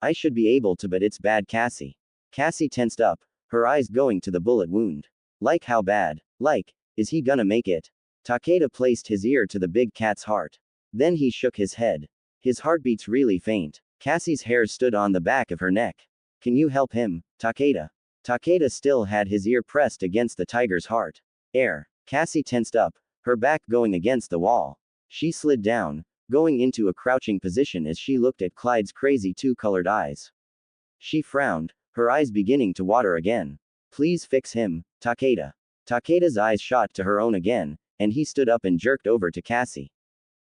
I should be able to, but it's bad, Cassie. Cassie tensed up, her eyes going to the bullet wound. Like how bad? Like, is he gonna make it? Takeda placed his ear to the big cat's heart. Then he shook his head. His heartbeat's really faint. Cassie's hairs stood on the back of her neck. Can you help him, Takeda? Takeda still had his ear pressed against the tiger's heart. Cassie tensed up, her back going against the wall. She slid down, going into a crouching position as she looked at Clyde's crazy two-colored eyes. She frowned, her eyes beginning to water again. Please fix him, Takeda. Takeda's eyes shot to her own again, and he stood up and jerked over to Cassie.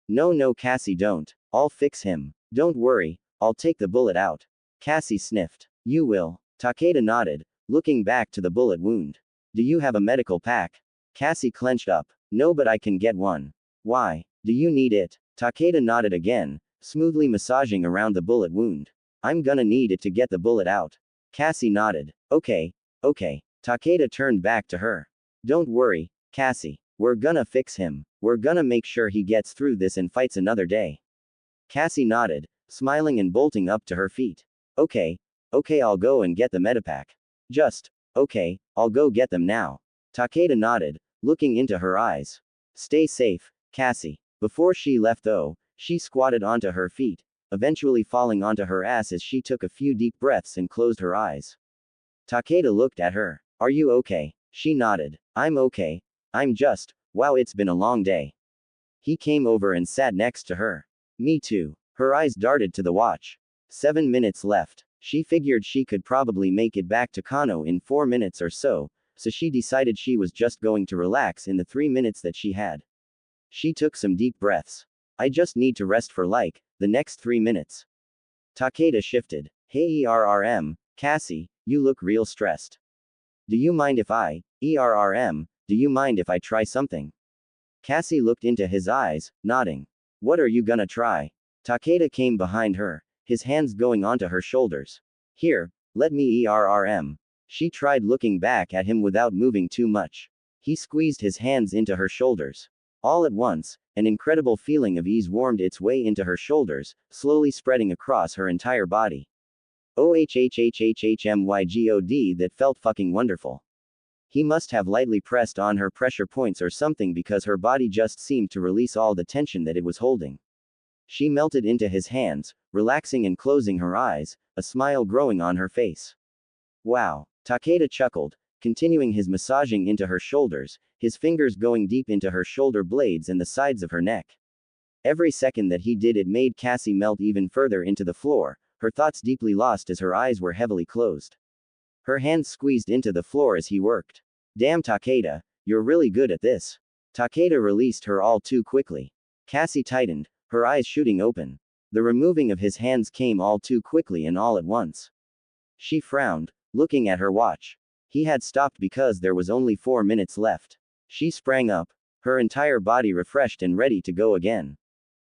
No, Cassie, don't. I'll fix him. Don't worry, I'll take the bullet out. Cassie sniffed. You will. Takeda nodded, looking back to the bullet wound. Do you have a medical pack? Cassie clenched up. No, but I can get one. Why? Do you need it? Takeda nodded again, smoothly massaging around the bullet wound. I'm gonna need it to get the bullet out. Cassie nodded. Okay. Takeda turned back to her. Don't worry, Cassie. We're gonna fix him. We're gonna make sure he gets through this and fights another day. Cassie nodded, smiling and bolting up to her feet. Okay, I'll go and get the medipack. Okay, I'll go get them now. Takeda nodded, looking into her eyes. Stay safe, Cassie. Before she left though, she squatted onto her feet, eventually falling onto her ass as she took a few deep breaths and closed her eyes. Takeda looked at her. Are you okay? She nodded. I'm okay. Wow, it's been a long day. He came over and sat next to her. Me too. Her eyes darted to the watch. 7 minutes left. She figured she could probably make it back to Kano in 4 minutes or so she decided she was just going to relax in the 3 minutes that she had. She took some deep breaths. I just need to rest for the next 3 minutes. Takeda shifted. Hey Cassie, you look real stressed. Do you mind if do you mind if I try something? Cassie looked into his eyes, nodding. What are you gonna try? Takeda came behind her, his hands going onto her shoulders. Here, let me She tried looking back at him without moving too much. He squeezed his hands into her shoulders. All at once, an incredible feeling of ease warmed its way into her shoulders, slowly spreading across her entire body. OHHHHHMYGOD, that felt fucking wonderful. He must have lightly pressed on her pressure points or something because her body just seemed to release all the tension that it was holding. She melted into his hands, relaxing and closing her eyes, a smile growing on her face. Wow. Takeda chuckled, continuing his massaging into her shoulders, his fingers going deep into her shoulder blades and the sides of her neck. Every second that he did it made Cassie melt even further into the floor, her thoughts deeply lost as her eyes were heavily closed. Her hands squeezed into the floor as he worked. Damn Takeda, you're really good at this. Takeda released her all too quickly. Cassie tightened, her eyes shooting open. The removing of his hands came all too quickly and all at once. She frowned, looking at her watch. He had stopped because there was only 4 minutes left. She sprang up, her entire body refreshed and ready to go again.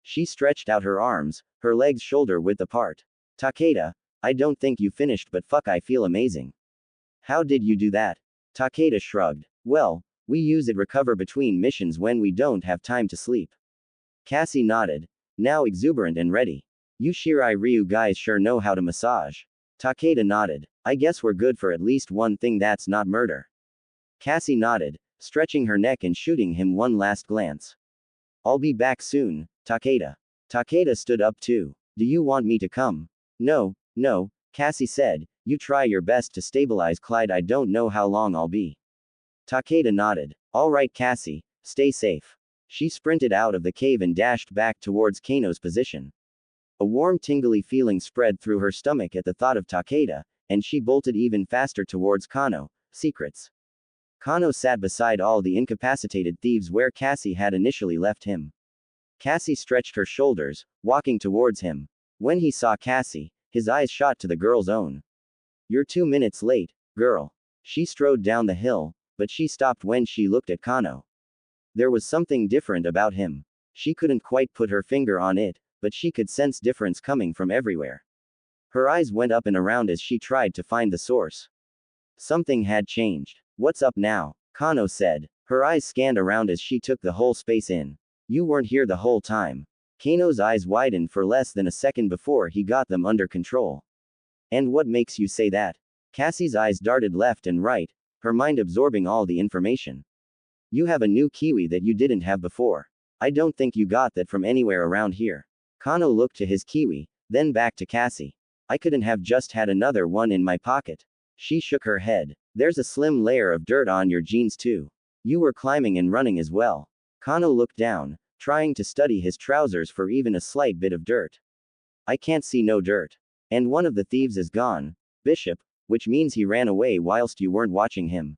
She stretched out her arms, her legs shoulder width apart. Takeda, I don't think you finished, but fuck, I feel amazing. How did you do that? Takeda shrugged. Well, we use it recover between missions when we don't have time to sleep. Cassie nodded, now exuberant and ready. You Shirai Ryu guys sure know how to massage. Takeda nodded. I guess we're good for at least one thing that's not murder. Cassie nodded, stretching her neck and shooting him one last glance. I'll be back soon, Takeda. Takeda stood up too. Do you want me to come? No, Cassie said, you try your best to stabilize Clyde, I don't know how long I'll be. Takeda nodded. Alright Cassie, stay safe. She sprinted out of the cave and dashed back towards Kano's position. A warm tingly feeling spread through her stomach at the thought of Takeda, and she bolted even faster towards Kano. Secrets. Kano sat beside all the incapacitated thieves where Cassie had initially left him. Cassie stretched her shoulders, walking towards him. When he saw Cassie, his eyes shot to the girl's own. You're 2 minutes late, girl. She strode down the hill, but she stopped when she looked at Kano. There was something different about him. She couldn't quite put her finger on it, but she could sense difference coming from everywhere. Her eyes went up and around as she tried to find the source. Something had changed. What's up now? Kano said. Her eyes scanned around as she took the whole space in. You weren't here the whole time. Kano's eyes widened for less than a second before he got them under control. And what makes you say that? Cassie's eyes darted left and right, her mind absorbing all the information. You have a new kiwi that you didn't have before. I don't think you got that from anywhere around here. Kano looked to his kiwi, then back to Cassie. I couldn't have just had another one in my pocket. She shook her head. There's a slim layer of dirt on your jeans too. You were climbing and running as well. Kano looked down, trying to study his trousers for even a slight bit of dirt. I can't see no dirt. And one of the thieves is gone. Bishop, which means he ran away whilst you weren't watching him.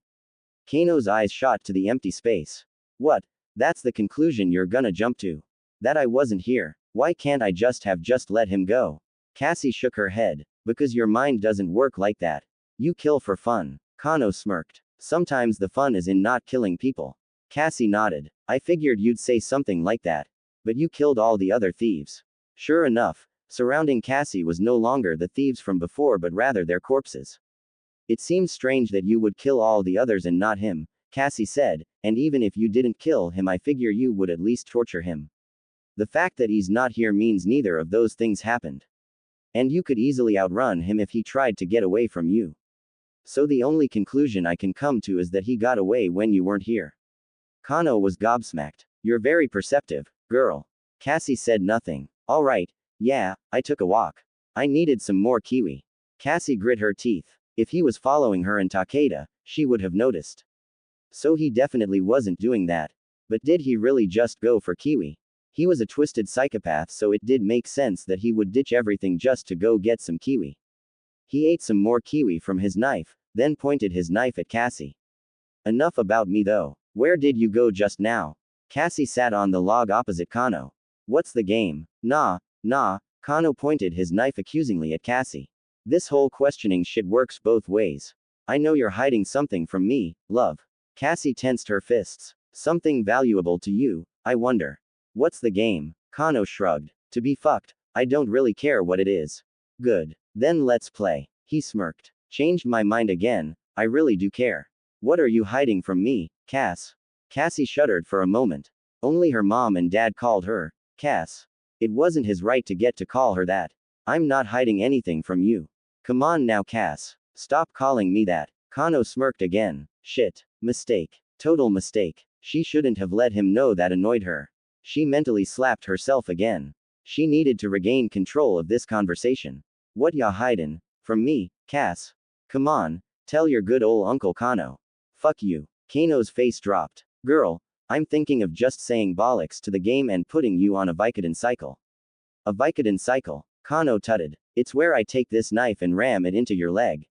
Kano's eyes shot to the empty space. What? That's the conclusion you're gonna jump to? That I wasn't here. Why can't I just let him go? Cassie shook her head. Because your mind doesn't work like that. You kill for fun. Kano smirked. Sometimes the fun is in not killing people. Cassie nodded. I figured you'd say something like that. But you killed all the other thieves. Sure enough, surrounding Cassie was no longer the thieves from before but rather their corpses. It seems strange that you would kill all the others and not him, Cassie said, and even if you didn't kill him I figure you would at least torture him. The fact that he's not here means neither of those things happened. And you could easily outrun him if he tried to get away from you. So the only conclusion I can come to is that he got away when you weren't here. Kano was gobsmacked. You're very perceptive, girl. Cassie said nothing. Alright, Yeah, I took a walk. I needed some more kiwi. Cassie grit her teeth. If he was following her in Takeda, she would have noticed. So he definitely wasn't doing that. But did he really just go for kiwi? He was a twisted psychopath, so it did make sense that he would ditch everything just to go get some kiwi. He ate some more kiwi from his knife, then pointed his knife at Cassie. Enough about me though. Where did you go just now? Cassie sat on the log opposite Kano. What's the game? Nah. Kano pointed his knife accusingly at Cassie. This whole questioning shit works both ways. I know you're hiding something from me, love. Cassie tensed her fists. Something valuable to you, I wonder. What's the game? Kano shrugged. To be fucked, I don't really care what it is. Good. Then let's play. He smirked. Changed my mind again, I really do care. What are you hiding from me, Cass? Cassie shuddered for a moment. Only her mom and dad called her Cass. It wasn't his right to get to call her that. I'm not hiding anything from you. Come on now, Cass. Stop calling me that. Kano smirked again. Shit. Mistake. Total mistake. She shouldn't have let him know that annoyed her. She mentally slapped herself again. She needed to regain control of this conversation. What ya hidin' from me, Cass? Come on, tell your good ol' Uncle Kano. Fuck you. Kano's face dropped. Girl, I'm thinking of just saying bollocks to the game and putting you on a Vicodin cycle. A Vicodin cycle? Kano tutted. It's where I take this knife and ram it into your leg.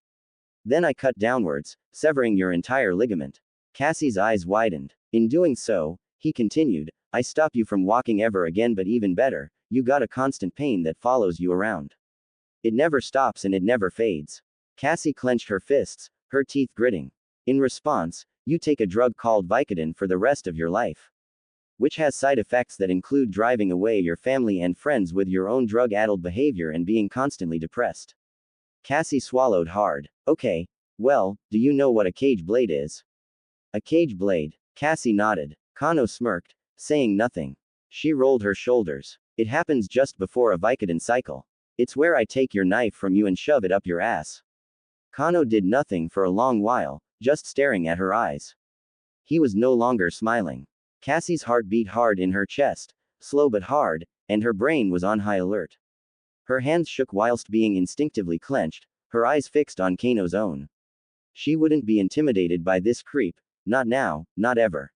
Then I cut downwards, severing your entire ligament. Cassie's eyes widened. In doing so, he continued, I stop you from walking ever again, but even better, you got a constant pain that follows you around. It never stops and it never fades. Cassie clenched her fists, her teeth gritting. In response, you take a drug called Vicodin for the rest of your life. Which has side effects that include driving away your family and friends with your own drug-addled behavior and being constantly depressed. Cassie swallowed hard. Okay, well, do you know what a cage blade is? A cage blade. Cassie nodded. Kano smirked, saying nothing. She rolled her shoulders. It happens just before a Vicodin cycle. It's where I take your knife from you and shove it up your ass. Kano did nothing for a long while, just staring at her eyes. He was no longer smiling. Cassie's heart beat hard in her chest, slow but hard, and her brain was on high alert. Her hands shook whilst being instinctively clenched, her eyes fixed on Kano's own. She wouldn't be intimidated by this creep, not now, not ever.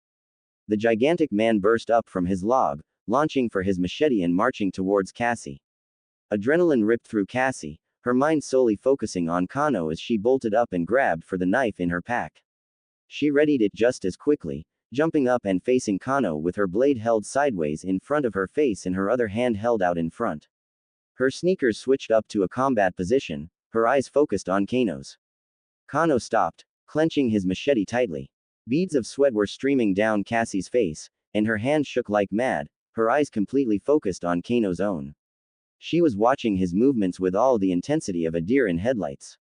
The gigantic man burst up from his log, launching for his machete and marching towards Cassie. Adrenaline ripped through Cassie, her mind solely focusing on Kano as she bolted up and grabbed for the knife in her pack. She readied it just as quickly, jumping up and facing Kano with her blade held sideways in front of her face and her other hand held out in front. Her sneakers switched up to a combat position, her eyes focused on Kano's. Kano stopped, clenching his machete tightly. Beads of sweat were streaming down Cassie's face, and her hand shook like mad, her eyes completely focused on Kano's own. She was watching his movements with all the intensity of a deer in headlights.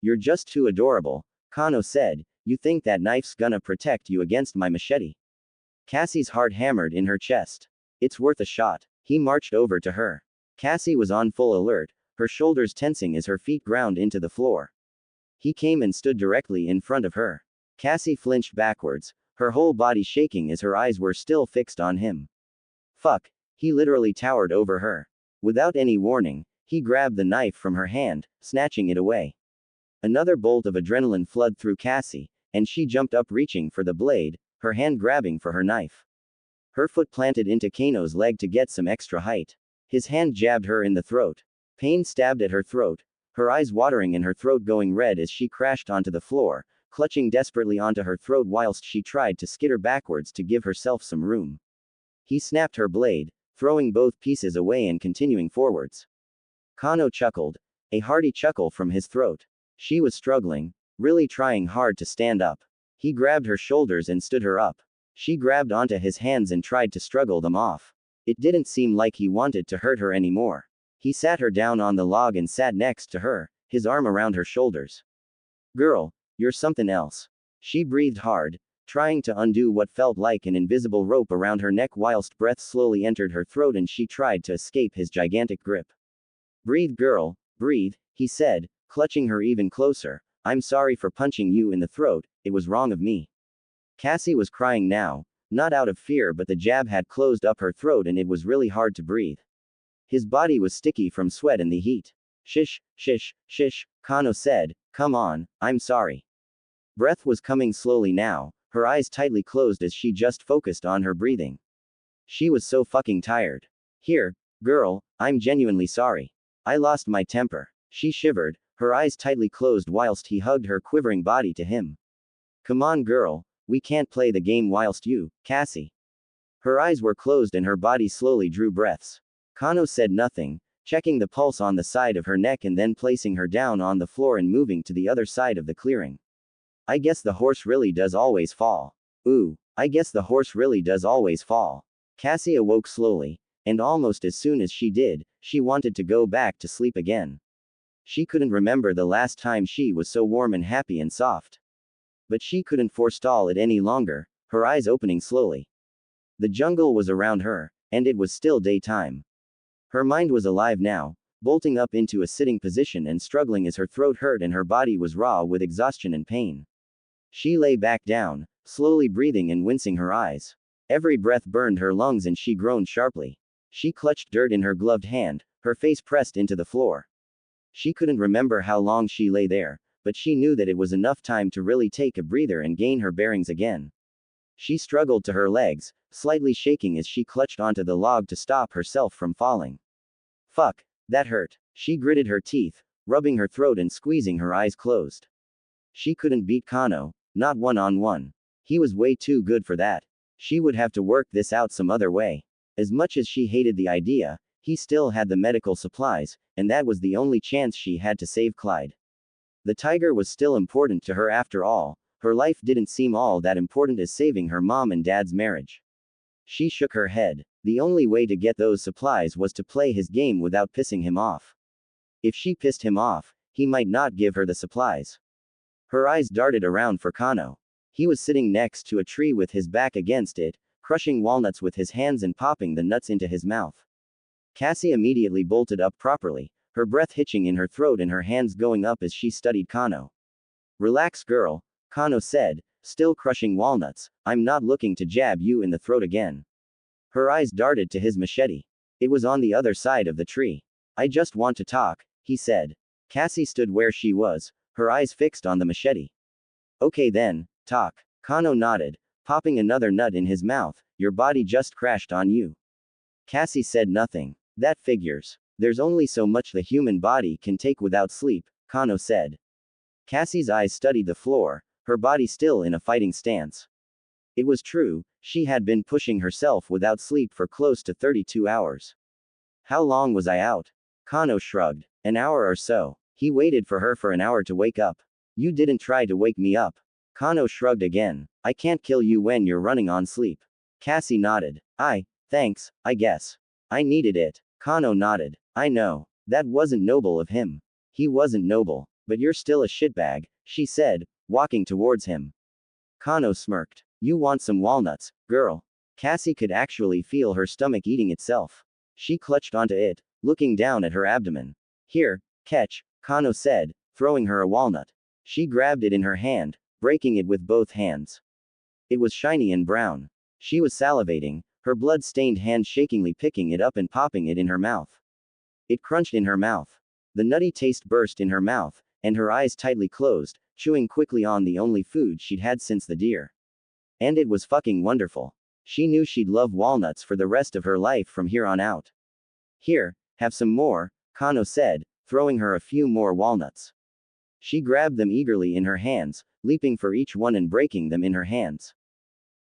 You're just too adorable, Kano said. You think that knife's gonna protect you against my machete? Cassie's heart hammered in her chest. It's worth a shot. He marched over to her. Cassie was on full alert, her shoulders tensing as her feet ground into the floor. He came and stood directly in front of her. Cassie flinched backwards, her whole body shaking as her eyes were still fixed on him. Fuck, he literally towered over her. Without any warning, he grabbed the knife from her hand, snatching it away. Another bolt of adrenaline flooded through Cassie, and she jumped up reaching for the blade, her hand grabbing for her knife. Her foot planted into Kano's leg to get some extra height. His hand jabbed her in the throat. Pain stabbed at her throat, her eyes watering and her throat going red as she crashed onto the floor, clutching desperately onto her throat whilst she tried to skitter backwards to give herself some room. He snapped her blade, throwing both pieces away and continuing forwards. Kano chuckled, a hearty chuckle from his throat. She was struggling, really trying hard to stand up. He grabbed her shoulders and stood her up. She grabbed onto his hands and tried to struggle them off. It didn't seem like he wanted to hurt her anymore. He sat her down on the log and sat next to her, his arm around her shoulders. Girl, you're something else. She breathed hard, trying to undo what felt like an invisible rope around her neck whilst breath slowly entered her throat and she tried to escape his gigantic grip. Breathe, girl, breathe, he said, clutching her even closer. I'm sorry for punching you in the throat, it was wrong of me. Cassie was crying now, not out of fear, but the jab had closed up her throat and it was really hard to breathe. His body was sticky from sweat and the heat. Shish, shish, shish, Kano said, come on, I'm sorry. Breath was coming slowly now, her eyes tightly closed as she just focused on her breathing. She was so fucking tired. Here, girl, I'm genuinely sorry. I lost my temper. She shivered, her eyes tightly closed whilst he hugged her quivering body to him. Come on girl, we can't play the game whilst you, Cassie. Her eyes were closed and her body slowly drew breaths. Kano said nothing, checking the pulse on the side of her neck and then placing her down on the floor and moving to the other side of the clearing. I guess the horse really does always fall. Ooh, I guess the horse really does always fall. Cassie awoke slowly, and almost as soon as she did, she wanted to go back to sleep again. She couldn't remember the last time she was so warm and happy and soft. But she couldn't forestall it any longer, her eyes opening slowly. The jungle was around her, and it was still daytime. Her mind was alive now, bolting up into a sitting position and struggling as her throat hurt and her body was raw with exhaustion and pain. She lay back down, slowly breathing and wincing her eyes. Every breath burned her lungs and she groaned sharply. She clutched dirt in her gloved hand, her face pressed into the floor. She couldn't remember how long she lay there, but she knew that it was enough time to really take a breather and gain her bearings again. She struggled to her legs, slightly shaking as she clutched onto the log to stop herself from falling. Fuck, that hurt. She gritted her teeth, rubbing her throat and squeezing her eyes closed. She couldn't beat Kano, not one-on-one. He was way too good for that. She would have to work this out some other way. As much as she hated the idea, he still had the medical supplies, and that was the only chance she had to save Clyde. The tiger was still important to her after all, her life didn't seem all that important as saving her mom and dad's marriage. She shook her head. The only way to get those supplies was to play his game without pissing him off. If she pissed him off, he might not give her the supplies. Her eyes darted around for Kano. He was sitting next to a tree with his back against it, crushing walnuts with his hands and popping the nuts into his mouth. Cassie immediately bolted up properly, her breath hitching in her throat and her hands going up as she studied Kano. Relax girl, Kano said, still crushing walnuts, I'm not looking to jab you in the throat again. Her eyes darted to his machete. It was on the other side of the tree. I just want to talk, he said. Cassie stood where she was, her eyes fixed on the machete. Okay then, talk. Kano nodded, popping another nut in his mouth, your body just crashed on you. Cassie said nothing. That figures. There's only so much the human body can take without sleep, Kano said. Cassie's eyes studied the floor, her body still in a fighting stance. It was true, she had been pushing herself without sleep for close to 32 hours. How long was I out? Kano shrugged. An hour or so. He waited for her for an hour to wake up. You didn't try to wake me up. Kano shrugged again. I can't kill you when you're running on sleep. Cassie nodded. Thanks, I guess. I needed it. Kano nodded. I know. That wasn't noble of him. He wasn't noble. But you're still a shitbag, she said, walking towards him. Kano smirked. You want some walnuts, girl? Cassie could actually feel her stomach eating itself. She clutched onto it, looking down at her abdomen. Here, catch, Kano said, throwing her a walnut. She grabbed it in her hand, breaking it with both hands. It was shiny and brown. She was salivating, her blood-stained hand shakingly picking it up and popping it in her mouth. It crunched in her mouth. The nutty taste burst in her mouth, and her eyes tightly closed, chewing quickly on the only food she'd had since the deer. And it was fucking wonderful. She knew she'd love walnuts for the rest of her life from here on out. Here, have some more, Kano said, throwing her a few more walnuts. She grabbed them eagerly in her hands, leaping for each one and breaking them in her hands.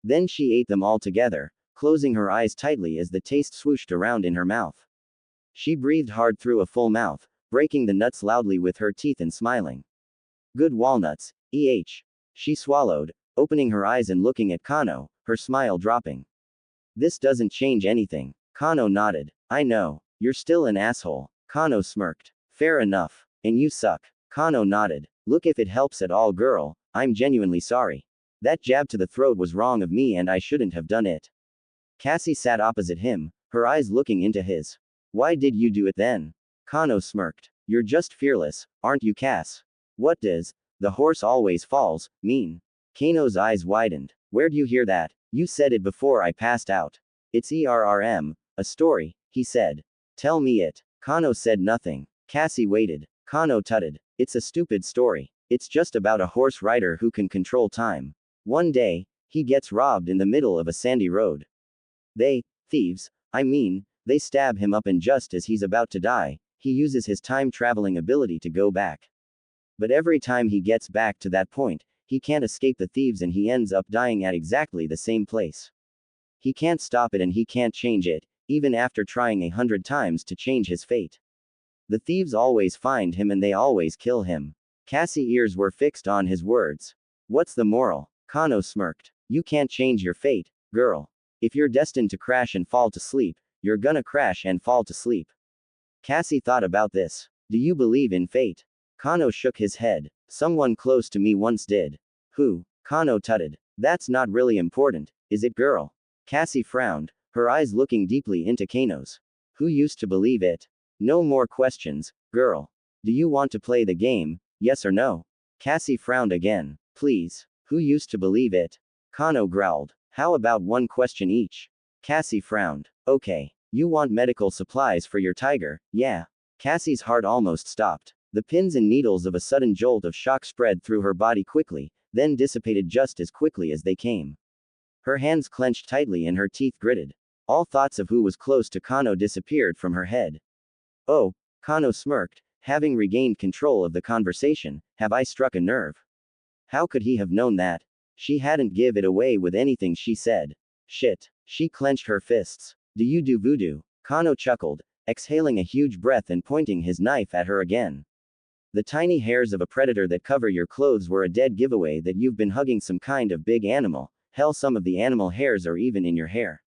Then she ate them all together, closing her eyes tightly as the taste swooshed around in her mouth. She breathed hard through a full mouth, breaking the nuts loudly with her teeth and smiling. Good walnuts, She swallowed, opening her eyes and looking at Kano, her smile dropping. This doesn't change anything. Kano nodded. I know. You're still an asshole. Kano smirked. Fair enough. And you suck. Kano nodded. Look, if it helps at all girl, I'm genuinely sorry. That jab to the throat was wrong of me and I shouldn't have done it. Cassie sat opposite him, her eyes looking into his. Why did you do it then? Kano smirked. You're just fearless, aren't you, Cass? What does the horse always falls mean? Kano's eyes widened. Where'd you hear that? You said it before I passed out. It's a story, he said. Tell me it. Kano said nothing. Cassie waited. Kano tutted. It's a stupid story. It's just about a horse rider who can control time. One day, he gets robbed in the middle of a sandy road. Thieves, they stab him up, and just as he's about to die, he uses his time-traveling ability to go back. But every time he gets back to that point, he can't escape the thieves and he ends up dying at exactly the same place. He can't stop it and he can't change it, even after trying 100 times to change his fate. The thieves always find him and they always kill him. Cassie's ears were fixed on his words. What's the moral? Kano smirked. You can't change your fate, girl. If you're destined to crash and fall to sleep, you're gonna crash and fall to sleep. Cassie thought about this. Do you believe in fate? Kano shook his head. Someone close to me once did. Who? Kano tutted. That's not really important, is it, girl? Cassie frowned, her eyes looking deeply into Kano's. Who used to believe it? No more questions, girl. Do you want to play the game, yes or no? Cassie frowned again. Please. Who used to believe it? Kano growled. How about one question each? Cassie frowned. Okay. You want medical supplies for your tiger, yeah? Cassie's heart almost stopped. The pins and needles of a sudden jolt of shock spread through her body quickly, then dissipated just as quickly as they came. Her hands clenched tightly and her teeth gritted. All thoughts of who was close to Kano disappeared from her head. Oh, Kano smirked, having regained control of the conversation. Have I struck a nerve? How could he have known that? She hadn't give it away with anything she said. Shit. She clenched her fists. Do you do voodoo? Kano chuckled, exhaling a huge breath and pointing his knife at her again. The tiny hairs of a predator that cover your clothes were a dead giveaway that you've been hugging some kind of big animal. Hell, some of the animal hairs are even in your hair.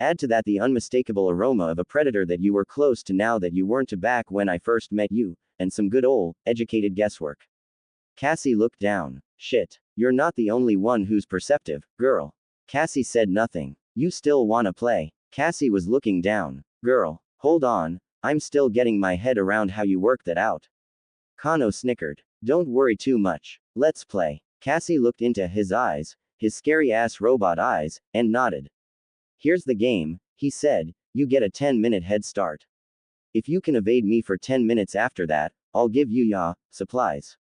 Add to that the unmistakable aroma of a predator that you were close to now that you weren't to back when I first met you, and some good old, educated guesswork. Cassie looked down. Shit. You're not the only one who's perceptive, girl. Cassie said nothing. You still wanna play? Cassie was looking down. Girl, hold on, I'm still getting my head around how you work that out. Kano snickered. Don't worry too much. Let's play. Cassie looked into his eyes, his scary-ass robot eyes, and nodded. Here's the game, he said. You get a 10-minute head start. If you can evade me for 10 minutes after that, I'll give you supplies.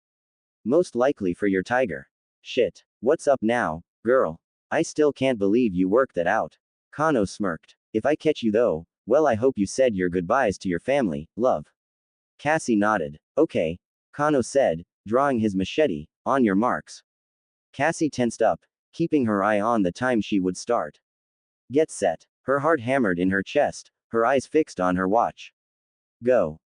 Most likely for your tiger. Shit. What's up now, girl? I still can't believe you worked that out. Kano smirked. If I catch you though, well, I hope you said your goodbyes to your family, love. Cassie nodded. Okay. Kano said, drawing his machete. On your marks. Cassie tensed up, keeping her eye on the time she would start. Get set. Her heart hammered in her chest, her eyes fixed on her watch. Go.